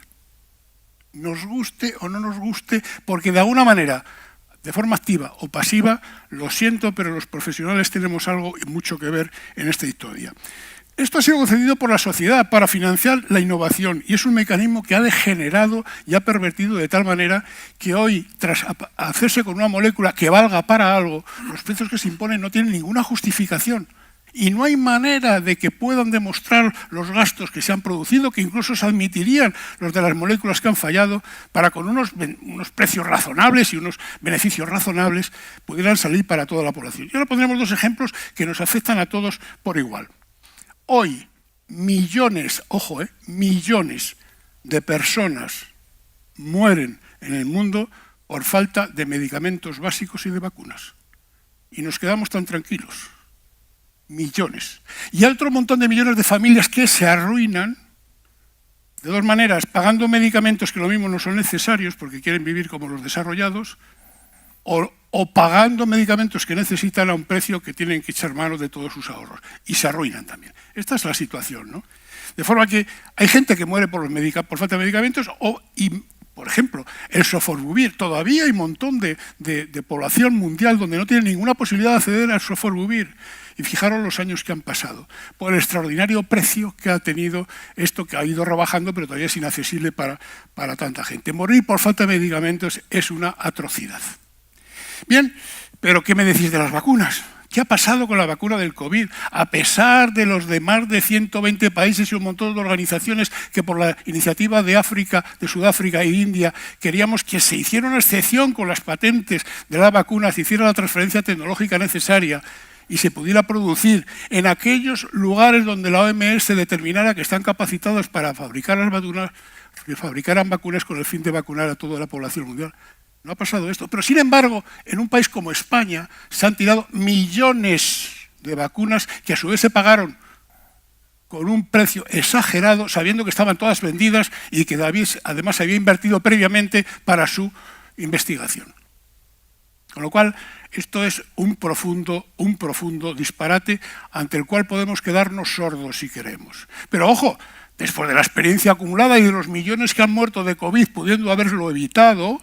nos guste o no nos guste, porque de alguna manera, de forma activa o pasiva, lo siento, pero los profesionales tenemos algo y mucho que ver en esta historia. Esto ha sido concedido por la sociedad para financiar la innovación y es un mecanismo que ha degenerado y ha pervertido de tal manera que hoy, tras hacerse con una molécula que valga para algo, los precios que se imponen no tienen ninguna justificación. Y no hay manera de que puedan demostrar los gastos que se han producido, que incluso se admitirían los de las moléculas que han fallado, para con unos precios razonables y unos beneficios razonables pudieran salir para toda la población. Y ahora pondremos dos ejemplos que nos afectan a todos por igual. Hoy, millones, ojo, millones de personas mueren en el mundo por falta de medicamentos básicos y de vacunas. Y nos quedamos tan tranquilos. Millones. Y hay otro montón de millones de familias que se arruinan de dos maneras, pagando medicamentos que lo mismo no son necesarios porque quieren vivir como los desarrollados, o pagando medicamentos que necesitan a un precio que tienen que echar mano de todos sus ahorros. Y se arruinan también. Esta es la situación, ¿no? De forma que hay gente que muere por falta de medicamentos por ejemplo, el Sofosbuvir. Todavía hay un montón de población mundial donde no tiene ninguna posibilidad de acceder al Sofosbuvir. Y fijaros los años que han pasado, por el extraordinario precio que ha tenido esto, que ha ido rebajando, pero todavía es inaccesible para tanta gente. Morir por falta de medicamentos es una atrocidad. Bien, pero ¿qué me decís de las vacunas? ¿Qué ha pasado con la vacuna del COVID? A pesar de los de más de 120 países y un montón de organizaciones que por la iniciativa de África, de Sudáfrica e India queríamos que se hiciera una excepción con las patentes de la vacuna, se hiciera la transferencia tecnológica necesaria y se pudiera producir en aquellos lugares donde la OMS determinara que están capacitados para fabricar las vacunas, que fabricaran vacunas con el fin de vacunar a toda la población mundial. No ha pasado esto, pero sin embargo, en un país como España se han tirado millones de vacunas que a su vez se pagaron con un precio exagerado, sabiendo que estaban todas vendidas y que además se había invertido previamente para su investigación. Con lo cual, esto es un profundo disparate ante el cual podemos quedarnos sordos si queremos. Pero ojo, después de la experiencia acumulada y de los millones que han muerto de COVID pudiendo haberlo evitado,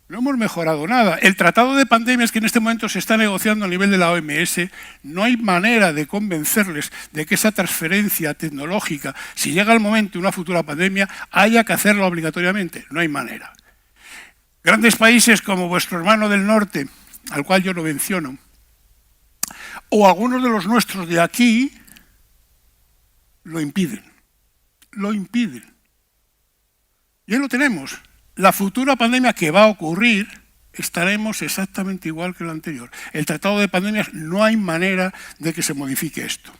no hemos mejorado nada. El tratado de pandemias que en este momento se está negociando a nivel de la OMS, no hay manera de convencerles de que esa transferencia tecnológica, si llega el momento de una futura pandemia, haya que hacerla obligatoriamente. No hay manera. Grandes países como vuestro hermano del norte, al cual yo no menciono, o algunos de los nuestros de aquí, lo impiden. Lo impiden. Y ahí lo tenemos. La futura pandemia que va a ocurrir, estaremos exactamente igual que la anterior. El tratado de pandemias no hay manera de que se modifique esto.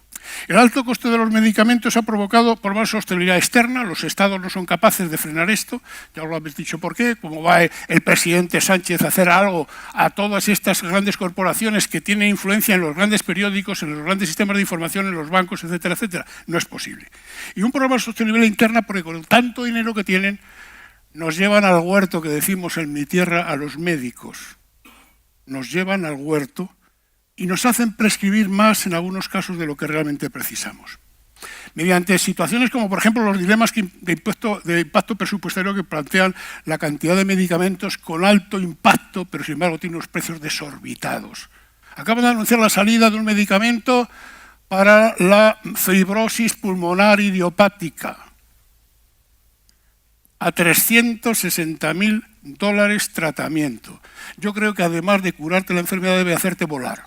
El alto coste de los medicamentos ha provocado por más sostenibilidad externa. Los estados no son capaces de frenar esto. Ya os lo habéis dicho por qué. Como va el presidente Sánchez a hacer algo a todas estas grandes corporaciones que tienen influencia en los grandes periódicos, en los grandes sistemas de información, en los bancos, etcétera, etcétera. No es posible. Y un problema de sostenibilidad interna porque con tanto dinero que tienen nos llevan al huerto, que decimos en mi tierra, a los médicos. Nos llevan al huerto y nos hacen prescribir más en algunos casos de lo que realmente precisamos. Mediante situaciones como, por ejemplo, los dilemas de impacto presupuestario que plantean la cantidad de medicamentos con alto impacto, pero sin embargo tienen unos precios desorbitados. Acaban de anunciar la salida de un medicamento para la fibrosis pulmonar idiopática a $360.000 tratamiento. Yo creo que además de curarte la enfermedad debe hacerte volar.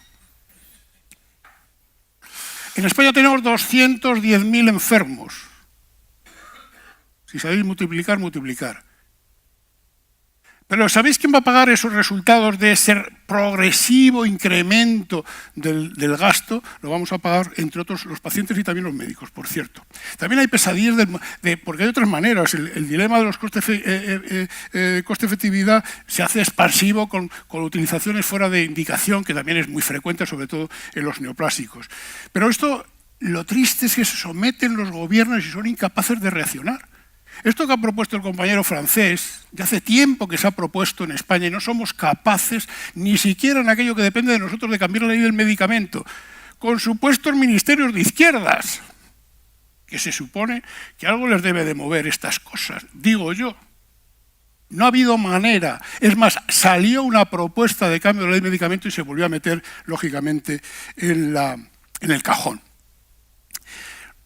En España tenemos 210.000 enfermos. Si sabéis multiplicar, multiplicar. Pero ¿sabéis quién va a pagar esos resultados de ese progresivo incremento del gasto? Lo vamos a pagar, entre otros, los pacientes y también los médicos, por cierto. También hay pesadillas, porque hay otras maneras. El dilema de los coste-efectividad se hace expansivo con utilizaciones fuera de indicación, que también es muy frecuente, sobre todo en los neoplásicos. Pero esto, lo triste es que se someten los gobiernos y son incapaces de reaccionar. Esto que ha propuesto el compañero francés, ya hace tiempo que se ha propuesto en España y no somos capaces, ni siquiera en aquello que depende de nosotros, de cambiar la ley del medicamento, con supuestos ministerios de izquierdas, que se supone que algo les debe de mover estas cosas, digo yo. No ha habido manera. Es más, salió una propuesta de cambio de la ley de medicamentos y se volvió a meter, lógicamente, en el cajón.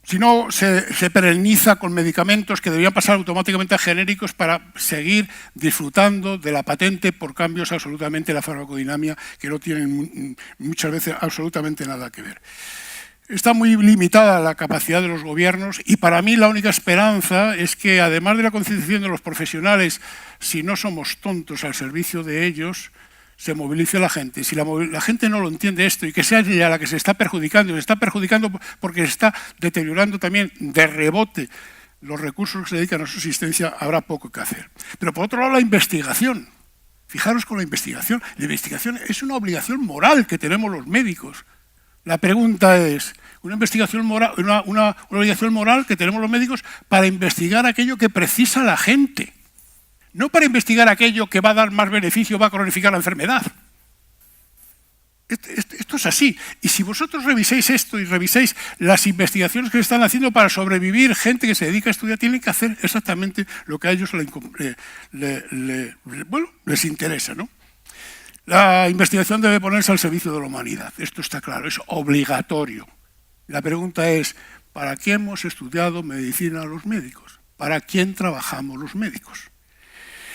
Si no, se perenniza con medicamentos que deberían pasar automáticamente a genéricos para seguir disfrutando de la patente por cambios absolutamente de la farmacodinámica que no tienen muchas veces absolutamente nada que ver. Está muy limitada la capacidad de los gobiernos y para mí la única esperanza es que, además de la concienciación de los profesionales, si no somos tontos al servicio de ellos, se movilice la gente. Si la gente no lo entiende esto y que sea ella la que se está perjudicando porque se está deteriorando también de rebote los recursos que se dedican a su asistencia, habrá poco que hacer. Pero por otro lado, la investigación. Fijaros con la investigación. La investigación es una obligación moral que tenemos los médicos. La pregunta es, una obligación moral que tenemos los médicos para investigar aquello que precisa la gente, no para investigar aquello que va a dar más beneficio, va a cronificar la enfermedad. Esto es así. Y si vosotros reviséis esto y reviséis las investigaciones que se están haciendo para sobrevivir, gente que se dedica a estudiar, tienen que hacer exactamente lo que a ellos les interesa, ¿no? La investigación debe ponerse al servicio de la humanidad. Esto está claro, es obligatorio. La pregunta es, ¿para qué hemos estudiado medicina los médicos? ¿Para quién trabajamos los médicos?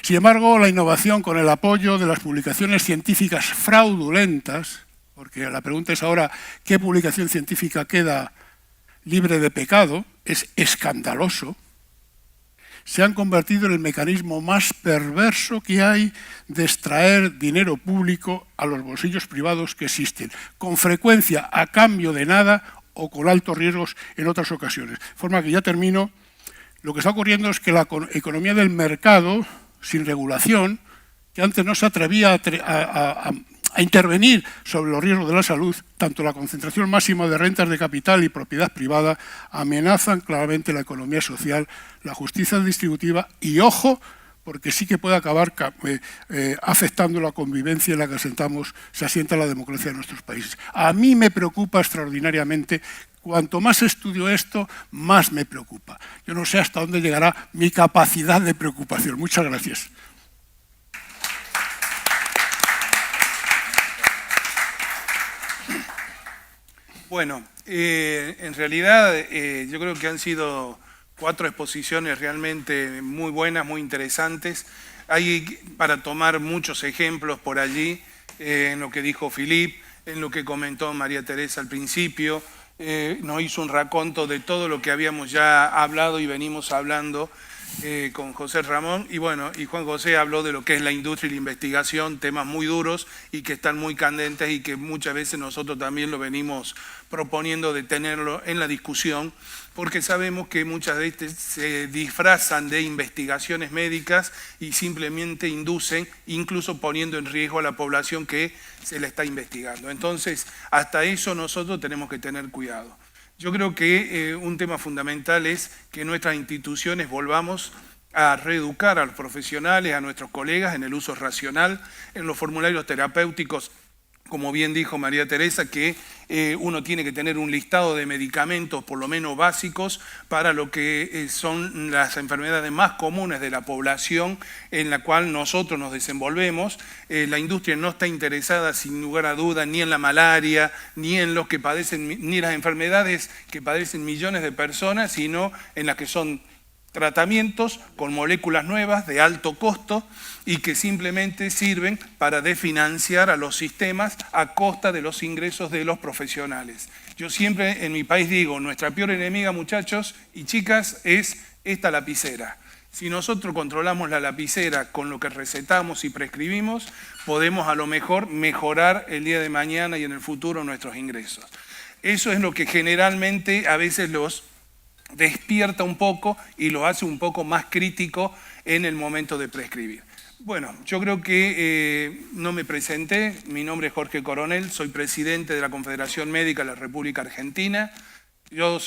Sin embargo, la innovación con el apoyo de las publicaciones científicas fraudulentas, porque la pregunta es ahora, ¿qué publicación científica queda libre de pecado? Es escandaloso. Se han convertido en el mecanismo más perverso que hay de extraer dinero público a los bolsillos privados que existen, con frecuencia a cambio de nada o con altos riesgos en otras ocasiones. De forma que ya termino. Lo que está ocurriendo es que la economía del mercado, sin regulación, que antes no se atrevía a intervenir sobre los riesgos de la salud, tanto la concentración máxima de rentas de capital y propiedad privada amenazan claramente la economía social, la justicia distributiva y, ojo, porque sí que puede acabar afectando la convivencia en la que se asienta la democracia en nuestros países. A mí me preocupa extraordinariamente. Cuanto más estudio esto, más me preocupa. Yo no sé hasta dónde llegará mi capacidad de preocupación. Muchas gracias. Bueno, en realidad yo creo que han sido 4 exposiciones realmente muy buenas, muy interesantes. Hay para tomar muchos ejemplos por allí, en lo que dijo Philippe, en lo que comentó María Teresa al principio. Nos hizo un raconto de todo lo que habíamos ya hablado y venimos hablando con José Ramón. Y bueno, y Juan José habló de lo que es la industria y la investigación, temas muy duros y que están muy candentes y que muchas veces nosotros también lo venimos proponiendo de tenerlo en la discusión, porque sabemos que muchas veces se disfrazan de investigaciones médicas y simplemente inducen, incluso poniendo en riesgo a la población que se la está investigando. Entonces, hasta eso nosotros tenemos que tener cuidado. Yo creo que un tema fundamental es que nuestras instituciones volvamos a reeducar a los profesionales, a nuestros colegas en el uso racional, en los formularios terapéuticos. Como bien dijo María Teresa, que uno tiene que tener un listado de medicamentos por lo menos básicos para lo que son las enfermedades más comunes de la población en la cual nosotros nos desenvolvemos. La industria no está interesada sin lugar a dudas ni en la malaria, ni en los que padecen, ni las enfermedades que padecen millones de personas, sino en las que son tratamientos con moléculas nuevas de alto costo y que simplemente sirven para desfinanciar a los sistemas a costa de los ingresos de los profesionales. Yo siempre en mi país digo, nuestra peor enemiga, muchachos y chicas, es esta lapicera. Si nosotros controlamos la lapicera con lo que recetamos y prescribimos, podemos a lo mejor mejorar el día de mañana y en el futuro nuestros ingresos. Eso es lo que generalmente a veces los despierta un poco y lo hace un poco más crítico en el momento de prescribir. Bueno, yo creo que no me presenté. Mi nombre es Jorge Coronel, soy presidente de la Confederación Médica de la República Argentina. Yo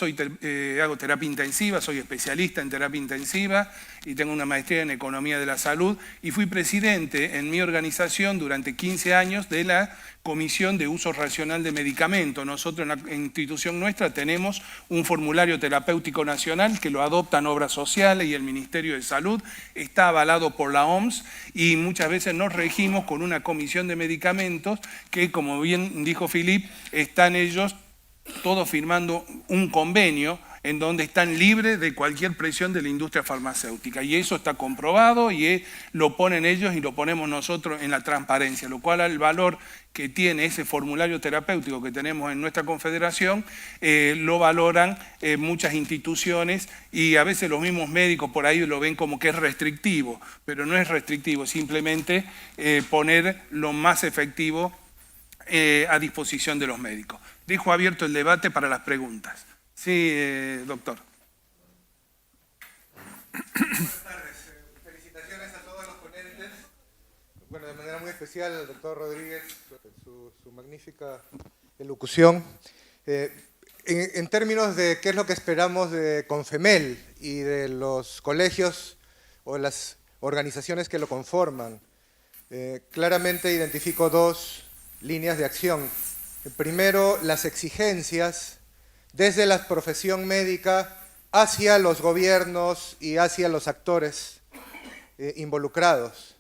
hago terapia intensiva, soy especialista en terapia intensiva y tengo una maestría en economía de la salud y fui presidente en mi organización durante 15 años de la Comisión de Uso Racional de Medicamentos. Nosotros en la institución nuestra tenemos un formulario terapéutico nacional que lo adoptan Obras Sociales y el Ministerio de Salud, está avalado por la OMS y muchas veces nos regimos con una comisión de medicamentos que, como bien dijo Philippe, están ellos todos firmando un convenio en donde están libres de cualquier presión de la industria farmacéutica. Y eso está comprobado y lo ponen ellos y lo ponemos nosotros en la transparencia, lo cual el valor que tiene ese formulario terapéutico que tenemos en nuestra confederación lo valoran muchas instituciones y a veces los mismos médicos por ahí lo ven como que es restrictivo, pero no es restrictivo, simplemente poner lo más efectivo a disposición de los médicos. Dejo abierto el debate para las preguntas. Sí, doctor. Buenas tardes. Felicitaciones a todos los ponentes. Bueno, de manera muy especial al doctor Rodríguez, su magnífica elocución. En términos de qué es lo que esperamos de Confemel y de los colegios o las organizaciones que lo conforman, claramente identifico dos líneas de acción. Primero, las exigencias desde la profesión médica hacia los gobiernos y hacia los actores involucrados.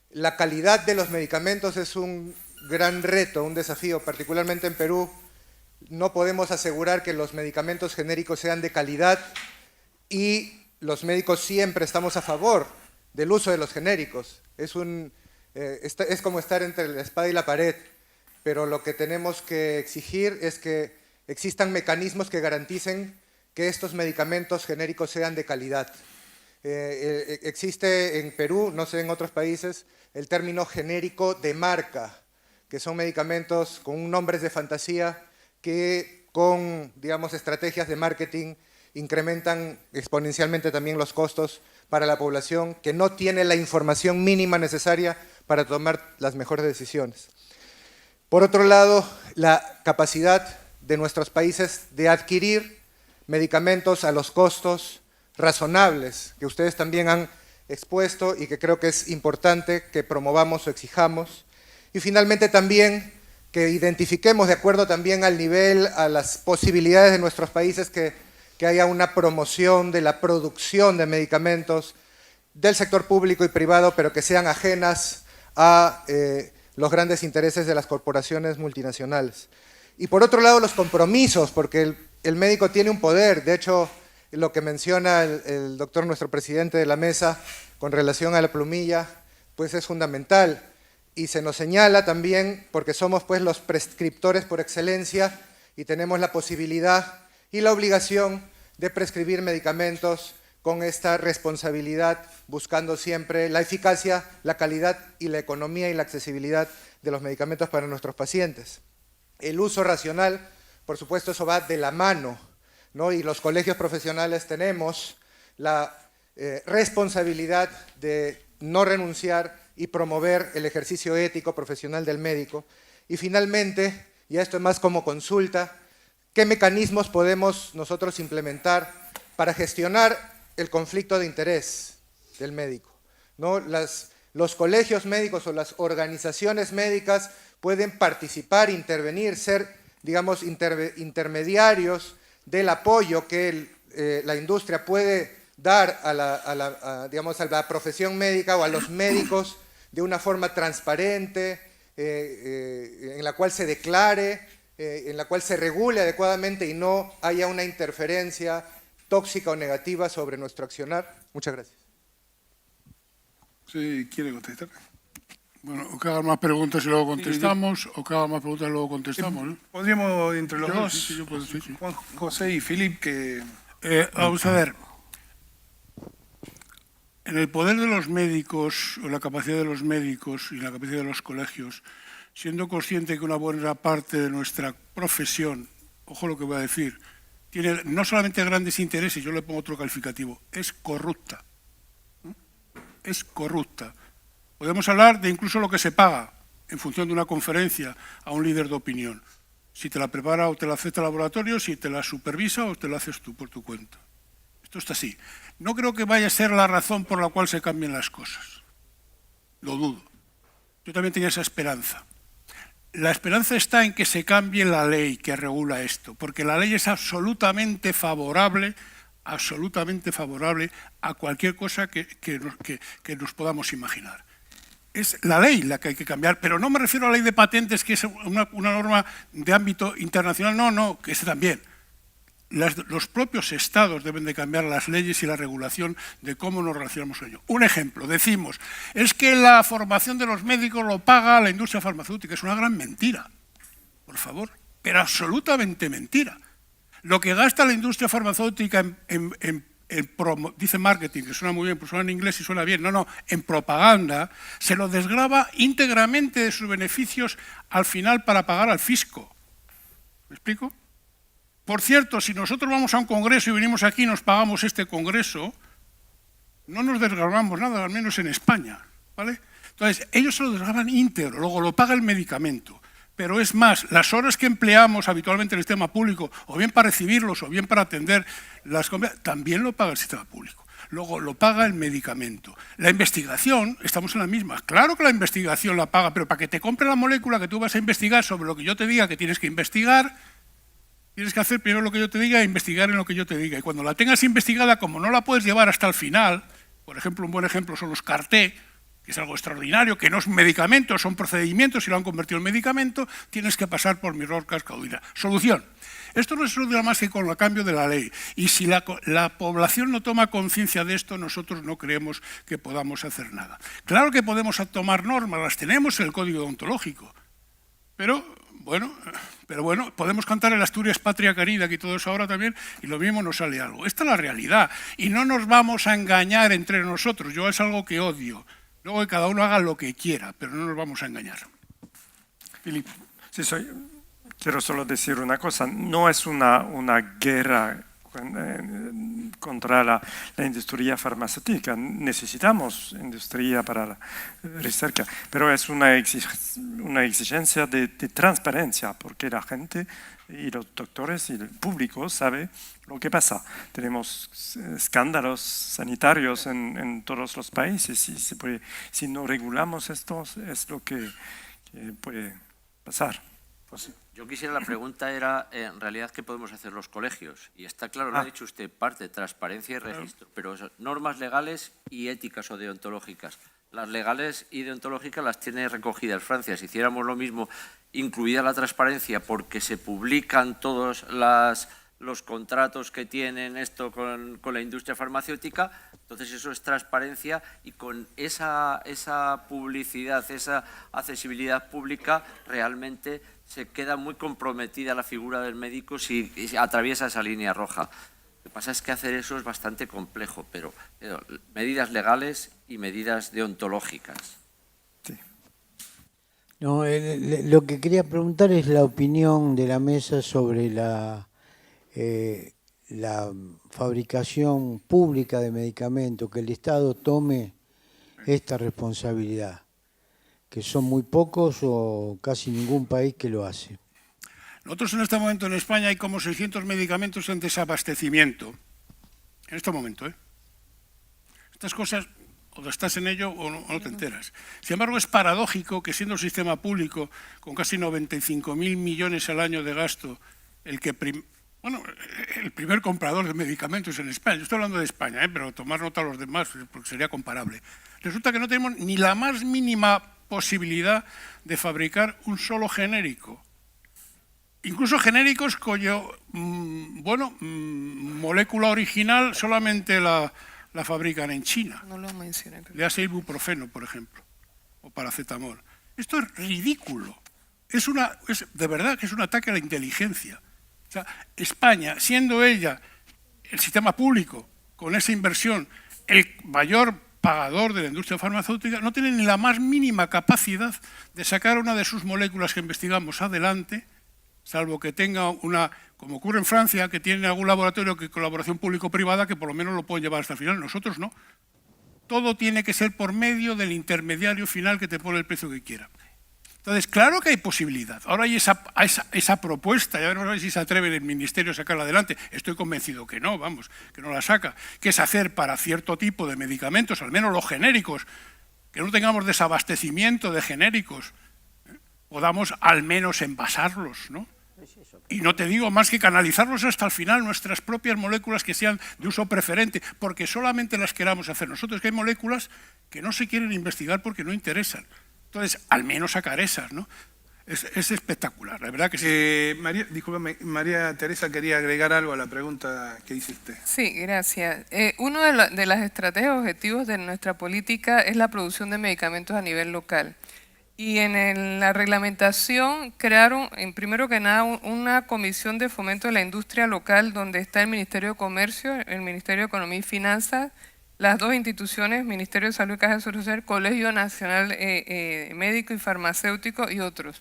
La calidad de los medicamentos es un gran reto, un desafío, particularmente en Perú. No podemos asegurar que los medicamentos genéricos sean de calidad y los médicos siempre estamos a favor del uso de los genéricos. Es como estar entre la espada y la pared, pero lo que tenemos que exigir es que existan mecanismos que garanticen que estos medicamentos genéricos sean de calidad. Existe en Perú, no sé en otros países, el término genérico de marca, que son medicamentos con nombres de fantasía que con, digamos, estrategias de marketing incrementan exponencialmente también los costos para la población que no tiene la información mínima necesaria para tomar las mejores decisiones. Por otro lado, la capacidad de nuestros países de adquirir medicamentos a los costos razonables, que ustedes también han expuesto y que creo que es importante que promovamos o exijamos. Y finalmente también que identifiquemos de acuerdo también al nivel, a las posibilidades de nuestros países, que haya una promoción de la producción de medicamentos del sector público y privado, pero que sean ajenas a los grandes intereses de las corporaciones multinacionales. Y por otro lado, los compromisos, porque el médico tiene un poder. De hecho, lo que menciona el doctor, nuestro presidente de la mesa, con relación a la plumilla, pues es fundamental. Y se nos señala también, porque somos pues los prescriptores por excelencia y tenemos la posibilidad y la obligación de prescribir medicamentos con esta responsabilidad, buscando siempre la eficacia, la calidad y la economía y la accesibilidad de los medicamentos para nuestros pacientes. El uso racional, por supuesto, eso va de la mano, ¿no? Y los colegios profesionales tenemos la responsabilidad de no renunciar y promover el ejercicio ético profesional del médico. Y finalmente, y esto es más como consulta, ¿qué mecanismos podemos nosotros implementar para gestionar el conflicto de interés del médico? ¿No? Los colegios médicos o las organizaciones médicas pueden participar, intervenir, ser, digamos, intermediarios del apoyo que la industria puede dar a la profesión médica o a los médicos de una forma transparente, en la cual se declare, en la cual se regule adecuadamente y no haya una interferencia tóxica o negativa sobre nuestro accionar. Muchas gracias. Sí, ¿quiere contestar? Bueno, o que hagan más preguntas y luego contestamos, o que hagan más preguntas y luego contestamos, ¿no? Podríamos entre los dos, sí, yo puedo, sí. Juan José y Philippe, que... Vamos a ver. En el poder de los médicos, o la capacidad de los médicos y la capacidad de los colegios, siendo consciente que una buena parte de nuestra profesión, ojo lo que voy a decir, tiene no solamente grandes intereses, yo le pongo otro calificativo, es corrupta. Es corrupta. Podemos hablar de incluso lo que se paga en función de una conferencia a un líder de opinión. Si te la prepara o te la acepta el laboratorio, si te la supervisa o te la haces tú por tu cuenta. Esto está así. No creo que vaya a ser la razón por la cual se cambien las cosas. Lo dudo. Yo también tenía esa esperanza. La esperanza está en que se cambie la ley que regula esto, porque la ley es absolutamente favorable a cualquier cosa que nos podamos imaginar. Es la ley la que hay que cambiar, pero no me refiero a la ley de patentes, que es una norma de ámbito internacional, no, que ese también. Los propios estados deben de cambiar las leyes y la regulación de cómo nos relacionamos con ello. Un ejemplo, decimos, es que la formación de los médicos lo paga la industria farmacéutica. Es una gran mentira, por favor, pero absolutamente mentira. Lo que gasta la industria farmacéutica dice marketing, que suena muy bien, pues suena en inglés y suena bien, en propaganda, se lo desgrava íntegramente de sus beneficios al final para pagar al fisco. ¿Me explico? Por cierto, si nosotros vamos a un congreso y venimos aquí y nos pagamos este congreso, no nos desgravamos nada, al menos en España, ¿vale? Entonces, ellos se lo desgravan íntegro, luego lo paga el medicamento. Pero es más, las horas que empleamos habitualmente en el sistema público, o bien para recibirlos, o bien para atender las compras, también lo paga el sistema público. Luego lo paga el medicamento. La investigación, estamos en la misma. Claro que la investigación la paga, pero para que te compre la molécula que tú vas a investigar sobre lo que yo te diga que tienes que investigar, tienes que hacer primero lo que yo te diga e investigar en lo que yo te diga. Y cuando la tengas investigada, como no la puedes llevar hasta el final, por ejemplo, un buen ejemplo son los CAR-T, que es algo extraordinario, que no es un medicamento, son procedimientos y lo han convertido en medicamento, tienes que pasar por mi roca caudina. Solución. Esto no se soluciona más que con el cambio de la ley. Y si la población no toma conciencia de esto, nosotros no creemos que podamos hacer nada. Claro que podemos tomar normas, las tenemos en el código deontológico, pero bueno, podemos cantar el Asturias Patria Querida, que todo eso ahora también, y lo mismo nos sale algo. Esta es la realidad. Y no nos vamos a engañar entre nosotros. Yo es algo que odio. Luego que cada uno haga lo que quiera, pero no nos vamos a engañar. Filipe. Sí, quiero solo decir una cosa. No es una guerra contra la industria farmacéutica. Necesitamos industria para la recerca, pero es una exigencia de transparencia, porque la gente y los doctores y el público sabe lo que pasa. Tenemos escándalos sanitarios en todos los países y si no regulamos esto es lo que puede pasar. Pues yo quisiera, la pregunta era, en realidad, ¿qué podemos hacer los colegios? Y está claro, lo ha dicho usted, parte, transparencia y registro, pero normas legales y éticas o deontológicas. Las legales y deontológicas las tiene recogidas Francia. Si hiciéramos lo mismo, incluida la transparencia, porque se publican todos los contratos que tienen esto con la industria farmacéutica, entonces eso es transparencia, y con esa publicidad, esa accesibilidad pública, realmente se queda muy comprometida la figura del médico si atraviesa esa línea roja. Lo que pasa es que hacer eso es bastante complejo, pero medidas legales y medidas deontológicas. Sí. No, lo que quería preguntar es la opinión de la mesa sobre la fabricación pública de medicamentos, que el Estado tome esta responsabilidad, que son muy pocos o casi ningún país que lo hace. Nosotros en este momento en España hay como 600 medicamentos en desabastecimiento. En este momento, Estas cosas, o estás en ello o no te enteras. Sin embargo, es paradójico que siendo el sistema público, con casi 95.000 millones al año de gasto, el primer comprador de medicamentos en España, yo estoy hablando de España, pero tomar nota a los demás porque sería comparable, resulta que no tenemos ni la más mínima posibilidad de fabricar un solo genérico. Incluso genéricos cuyo, molécula original solamente la fabrican en China. No lo mencioné. Le hace ibuprofeno, por ejemplo, o paracetamol. Esto es ridículo. De verdad que es un ataque a la inteligencia. O sea, España, siendo ella el sistema público, con esa inversión, el mayor pagador de la industria farmacéutica, no tiene ni la más mínima capacidad de sacar una de sus moléculas que investigamos adelante, salvo que tenga como ocurre en Francia, que tiene algún laboratorio que colaboración público-privada que por lo menos lo puede llevar hasta el final. Nosotros no. Todo tiene que ser por medio del intermediario final que te pone el precio que quiera. Entonces, claro que hay posibilidad. Ahora hay esa propuesta, ya veremos a ver si se atreve el Ministerio a sacarla adelante. Estoy convencido que no, vamos, que no la saca. Que es hacer para cierto tipo de medicamentos, al menos los genéricos, que no tengamos desabastecimiento de genéricos, podamos al menos envasarlos, ¿no? Y no te digo más que canalizarlos hasta el final, nuestras propias moléculas que sean de uso preferente, porque solamente las queramos hacer nosotros, que hay moléculas que no se quieren investigar porque no interesan. Entonces, al menos sacar esas, ¿no? Es espectacular, la verdad que sí. Discúlpame, María Teresa quería agregar algo a la pregunta que hiciste. Sí, gracias. Uno de las estrategias objetivos de nuestra política es la producción de medicamentos a nivel local. Y en la reglamentación crearon, primero que nada, una comisión de fomento de la industria local donde está el Ministerio de Comercio, el Ministerio de Economía y Finanzas, las dos instituciones, Ministerio de Salud y Caja de Seguro Social, Colegio Nacional Médico y Farmacéutico y otros.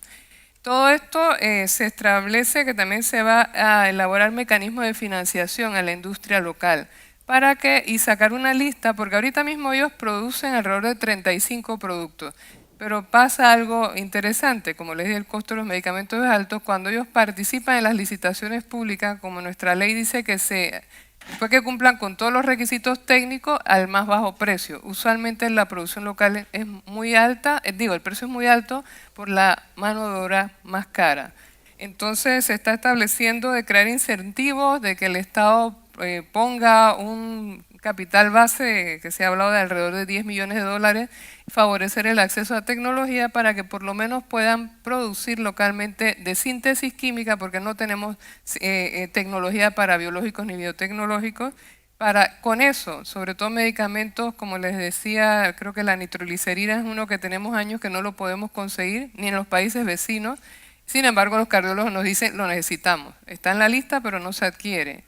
Todo esto se establece que también se va a elaborar mecanismos de financiación a la industria local y sacar una lista, porque ahorita mismo ellos producen alrededor de 35 productos. Pero pasa algo interesante, como les dije, el costo de los medicamentos es alto. Cuando ellos participan en las licitaciones públicas, como nuestra ley dice que después que cumplan con todos los requisitos técnicos, al más bajo precio. Usualmente la producción local es muy alta, el precio es muy alto por la mano de obra más cara. Entonces se está estableciendo de crear incentivos, de que el Estado ponga un capital base, que se ha hablado de alrededor de 10 millones de dólares, favorecer el acceso a tecnología para que por lo menos puedan producir localmente de síntesis química, porque no tenemos tecnología para biológicos ni biotecnológicos. Con eso, sobre todo medicamentos, como les decía, creo que la nitroglicerina es uno que tenemos años que no lo podemos conseguir, ni en los países vecinos. Sin embargo, los cardiólogos nos dicen, lo necesitamos. Está en la lista, pero no se adquiere.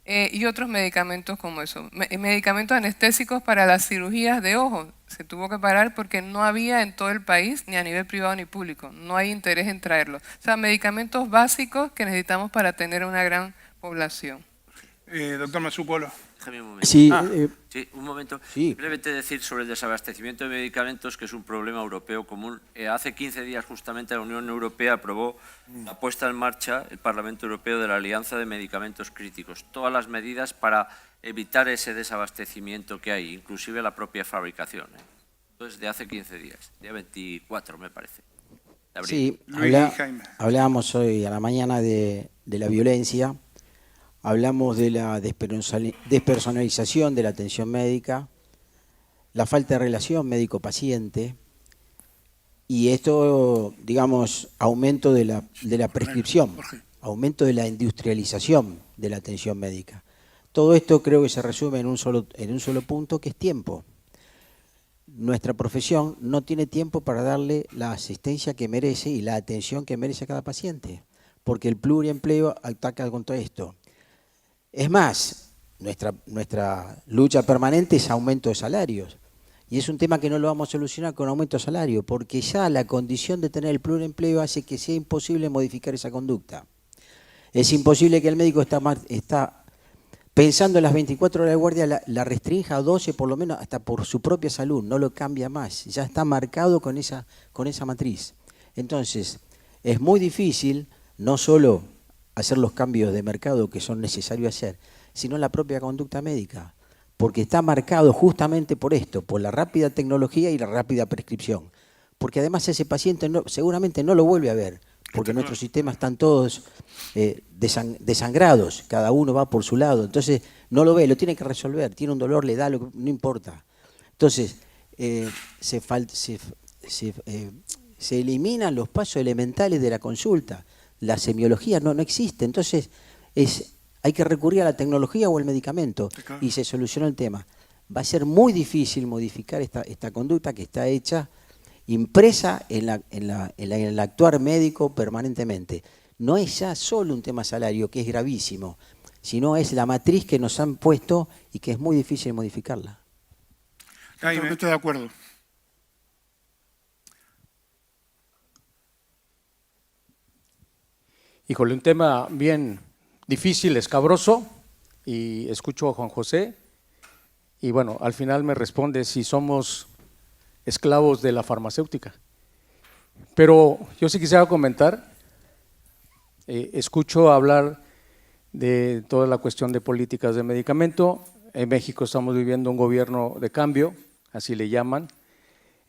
Y otros medicamentos como eso. Medicamentos anestésicos para las cirugías de ojos. Se tuvo que parar porque no había en todo el país, ni a nivel privado ni público. No hay interés en traerlos. O sea, medicamentos básicos que necesitamos para tener una gran población. Doctor Mazzucolo. Déjame un momento. Sí, Sí, un momento. Sí. Simplemente decir sobre el desabastecimiento de medicamentos, que es un problema europeo común. Hace 15 días justamente la Unión Europea aprobó la puesta en marcha, el Parlamento Europeo, de la Alianza de Medicamentos Críticos. Todas las medidas para evitar ese desabastecimiento que hay, inclusive la propia fabricación. Entonces, de hace 15 días, día 24 me parece. De abril. Sí, hablábamos hoy a la mañana de la violencia. Hablamos de la despersonalización de la atención médica, la falta de relación médico-paciente y esto, digamos, aumento de la prescripción, aumento de la industrialización de la atención médica. Todo esto creo que se resume en un solo punto, que es tiempo. Nuestra profesión no tiene tiempo para darle la asistencia que merece y la atención que merece a cada paciente, porque el pluriempleo ataca contra esto. Es más, nuestra lucha permanente es aumento de salarios. Y es un tema que no lo vamos a solucionar con aumento de salario, porque ya la condición de tener el pluriempleo hace que sea imposible modificar esa conducta. Es imposible que el médico está pensando en las 24 horas de guardia, la restrinja a 12 por lo menos, hasta por su propia salud, no lo cambia más. Ya está marcado con esa matriz. Entonces, es muy difícil no solo hacer los cambios de mercado que son necesarios hacer, sino la propia conducta médica, porque está marcado justamente por esto, por la rápida tecnología y la rápida prescripción. Porque además ese paciente seguramente no lo vuelve a ver, porque nuestros sistemas están todos desangrados, cada uno va por su lado, entonces no lo ve, lo tiene que resolver, tiene un dolor, le da, no importa. Entonces, se eliminan los pasos elementales de la consulta. La semiología no existe, entonces hay que recurrir a la tecnología o al medicamento y se soluciona el tema. Va a ser muy difícil modificar esta conducta que está hecha, impresa en el actuar médico permanentemente. No es ya solo un tema salario, que es gravísimo, sino es la matriz que nos han puesto y que es muy difícil modificarla. Totalmente de acuerdo. Híjole, un tema bien difícil, escabroso, y escucho a Juan José, y bueno, al final me responde si somos esclavos de la farmacéutica. Pero yo sí quisiera comentar, escucho hablar de toda la cuestión de políticas de medicamento. En México estamos viviendo un gobierno de cambio, así le llaman,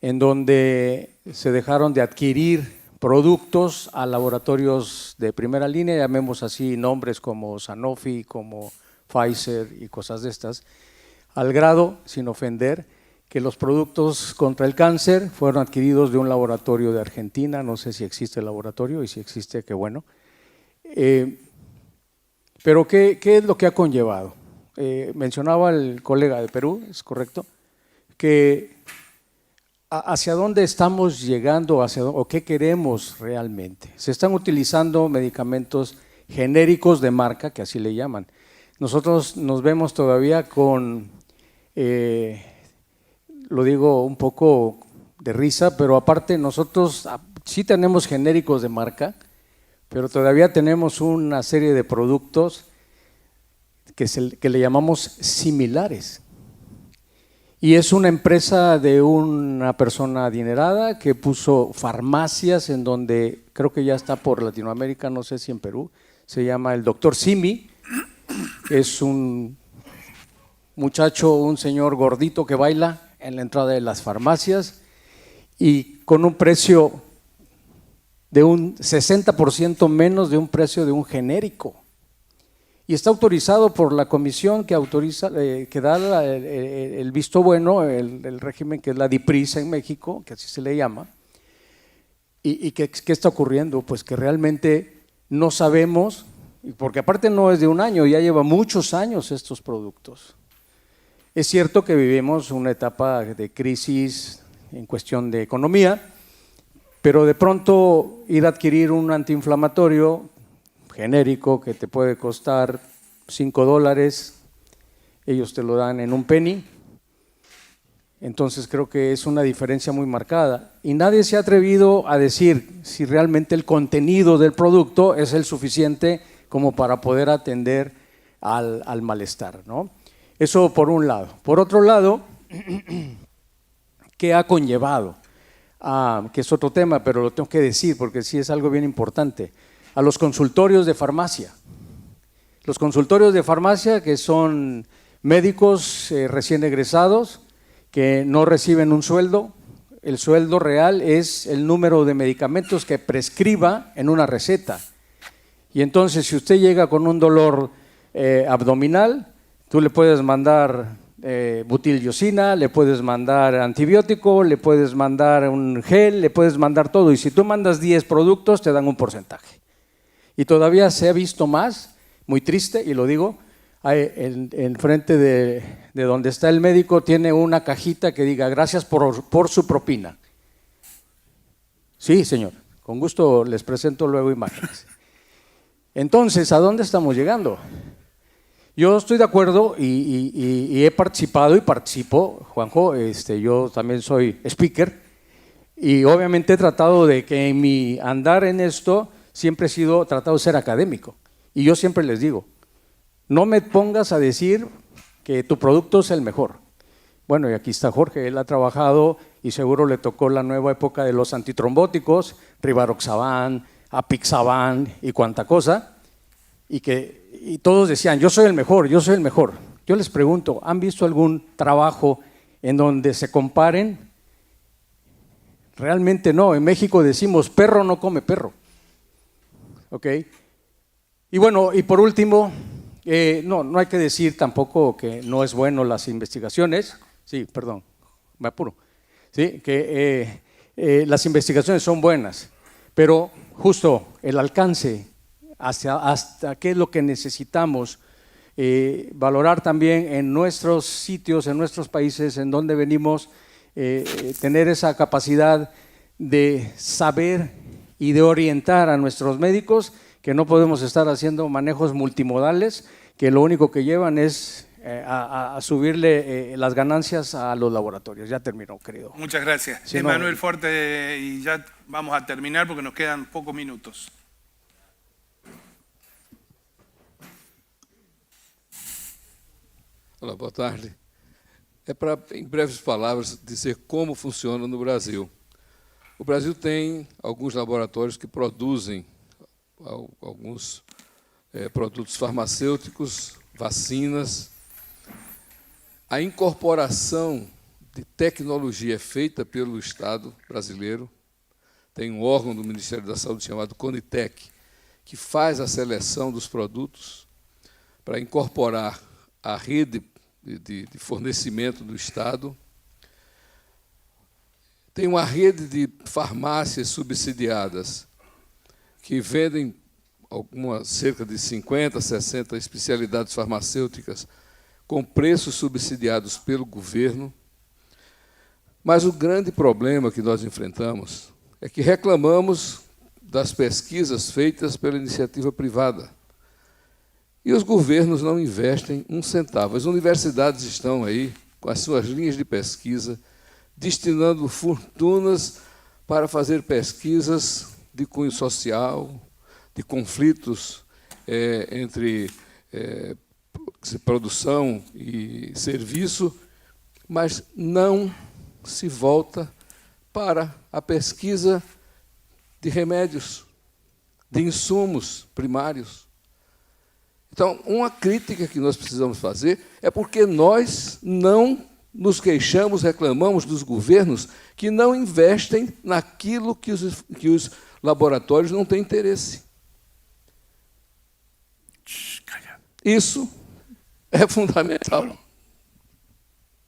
en donde se dejaron de adquirir productos a laboratorios de primera línea, llamemos así nombres como Sanofi, como Pfizer y cosas de estas, al grado, sin ofender, que los productos contra el cáncer fueron adquiridos de un laboratorio de Argentina, no sé si existe el laboratorio y si existe, qué bueno. Pero ¿qué es lo que ha conllevado? Mencionaba el colega de Perú, es correcto, que hacia dónde estamos llegando o qué queremos realmente. Se están utilizando medicamentos genéricos de marca, que así le llaman. Nosotros nos vemos todavía con, lo digo un poco de risa, pero aparte nosotros sí tenemos genéricos de marca, pero todavía tenemos una serie de productos que le llamamos similares. Y es una empresa de una persona adinerada que puso farmacias en donde, creo que ya está por Latinoamérica, no sé si en Perú, se llama el Dr. Simi, es un muchacho, un señor gordito que baila en la entrada de las farmacias y con un precio de un 60% menos de un precio de un genérico. Y está autorizado por la comisión que autoriza, que da el visto bueno, el régimen que es la DIPRISA en México, que así se le llama. ¿Y qué está ocurriendo? Pues que realmente no sabemos, porque aparte no es de un año, ya lleva muchos años estos productos. Es cierto que vivimos una etapa de crisis en cuestión de economía, pero de pronto ir a adquirir un antiinflamatorio genérico que te puede costar $5, ellos te lo dan en un penny, entonces creo que es una diferencia muy marcada y nadie se ha atrevido a decir si realmente el contenido del producto es el suficiente como para poder atender al malestar, ¿no? Eso por un lado. Por otro lado, ¿qué ha conllevado? Que es otro tema, pero lo tengo que decir porque sí es algo bien importante. A los consultorios de farmacia. Los consultorios de farmacia que son médicos recién egresados que no reciben un sueldo. El sueldo real es el número de medicamentos que prescriba en una receta. Y entonces si usted llega con un dolor abdominal, tú le puedes mandar butilliosina, le puedes mandar antibiótico, le puedes mandar un gel, le puedes mandar todo. Y si tú mandas 10 productos, te dan un porcentaje. Y todavía se ha visto más, muy triste, y lo digo, en frente de donde está el médico tiene una cajita que diga gracias por su propina. Sí, señor, con gusto les presento luego imágenes. Entonces, ¿a dónde estamos llegando? Yo estoy de acuerdo y he participado y participo, Juanjo, yo también soy speaker y obviamente he tratado de que en mi andar en esto siempre he tratado de ser académico y yo siempre les digo, no me pongas a decir que tu producto es el mejor. Bueno, y aquí está Jorge, él ha trabajado y seguro le tocó la nueva época de los antitrombóticos, Rivaroxaban, Apixaban y cuanta cosa, y todos decían, yo soy el mejor, yo soy el mejor. Yo les pregunto, ¿han visto algún trabajo en donde se comparen? Realmente no, en México decimos, perro no come perro. ¿Ok? Y bueno, y por último, no hay que decir tampoco que no es bueno las investigaciones, sí, perdón, me apuro, sí, que las investigaciones son buenas, pero justo el alcance hasta qué es lo que necesitamos valorar también en nuestros sitios, en nuestros países, en donde venimos, tener esa capacidad de saber y de orientar a nuestros médicos, que no podemos estar haciendo manejos multimodales, que lo único que llevan es a subirle las ganancias a los laboratorios. Ya terminó, querido. Muchas gracias. Sí, Emanuel Forte, y ya vamos a terminar porque nos quedan pocos minutos. Olá, boa tarde. É para, em breves palavras, dizer como funciona no Brasil. O Brasil tem alguns laboratórios que produzem alguns produtos farmacêuticos, vacinas. A incorporação de tecnologia é feita pelo Estado brasileiro. Tem um órgão do Ministério da Saúde chamado Conitec, que faz a seleção dos produtos para incorporar a rede de fornecimento do Estado. Tem uma rede de farmácias subsidiadas que vendem cerca de 50, 60 especialidades farmacêuticas com preços subsidiados pelo governo. Mas o grande problema que nós enfrentamos é que reclamamos das pesquisas feitas pela iniciativa privada. E os governos não investem um centavo. As universidades estão aí, com as suas linhas de pesquisa, destinando fortunas para fazer pesquisas de cunho social, de conflitos entre produção e serviço, mas não se volta para a pesquisa de remédios, de insumos primários. Então, uma crítica que nós precisamos fazer é porque nós não nos queixamos, reclamamos dos governos que não investem naquilo que os laboratórios não têm interesse. Isso é fundamental.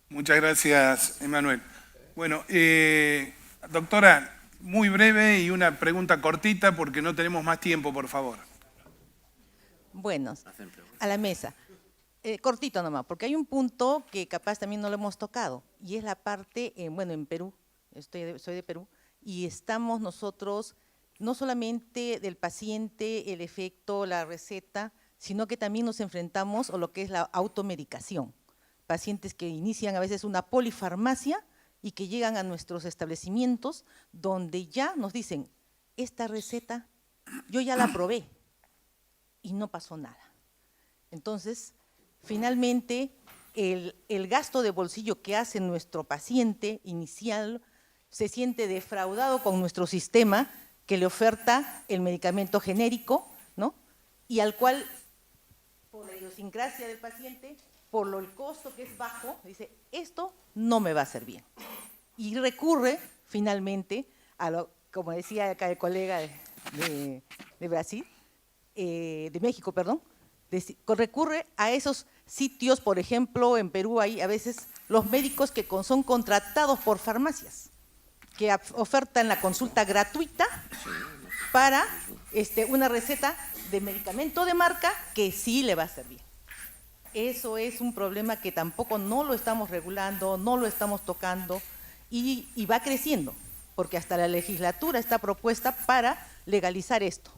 Muchas gracias, Emanuel. Bueno, doctora, muy breve y una pregunta cortita porque no tenemos más tiempo, por favor. Bueno, a la mesa. Cortito nomás, porque hay un punto que capaz también no lo hemos tocado, y es la parte, bueno, en Perú, soy de Perú, y estamos nosotros, no solamente del paciente, el efecto, la receta, sino que también nos enfrentamos a lo que es la automedicación. Pacientes que inician a veces una polifarmacia y que llegan a nuestros establecimientos donde ya nos dicen, esta receta yo ya la probé y no pasó nada. Entonces, finalmente, el gasto de bolsillo que hace nuestro paciente inicial se siente defraudado con nuestro sistema que le oferta el medicamento genérico, ¿no? Y al cual, por la idiosincrasia del paciente, por el costo que es bajo, dice, esto no me va a hacer bien. Y recurre, finalmente, a lo, como decía acá el colega de Brasil, de México, perdón, recurre a esos sitios, por ejemplo, en Perú hay a veces los médicos que son contratados por farmacias, que ofertan la consulta gratuita para una receta de medicamento de marca que sí le va a servir. Eso es un problema que tampoco no lo estamos regulando, no lo estamos tocando y va creciendo, porque hasta la legislatura está propuesta para legalizar esto.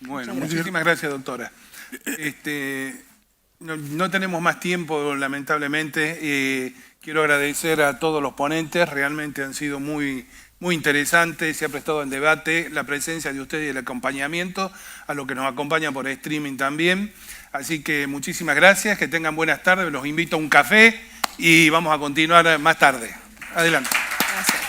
Bueno, muchísimas gracias, doctora. No tenemos más tiempo, lamentablemente. Quiero agradecer a todos los ponentes, realmente han sido muy interesantes, se ha prestado en debate la presencia de ustedes y el acompañamiento, a los que nos acompañan por streaming también. Así que muchísimas gracias, que tengan buenas tardes, los invito a un café y vamos a continuar más tarde. Adelante. Gracias.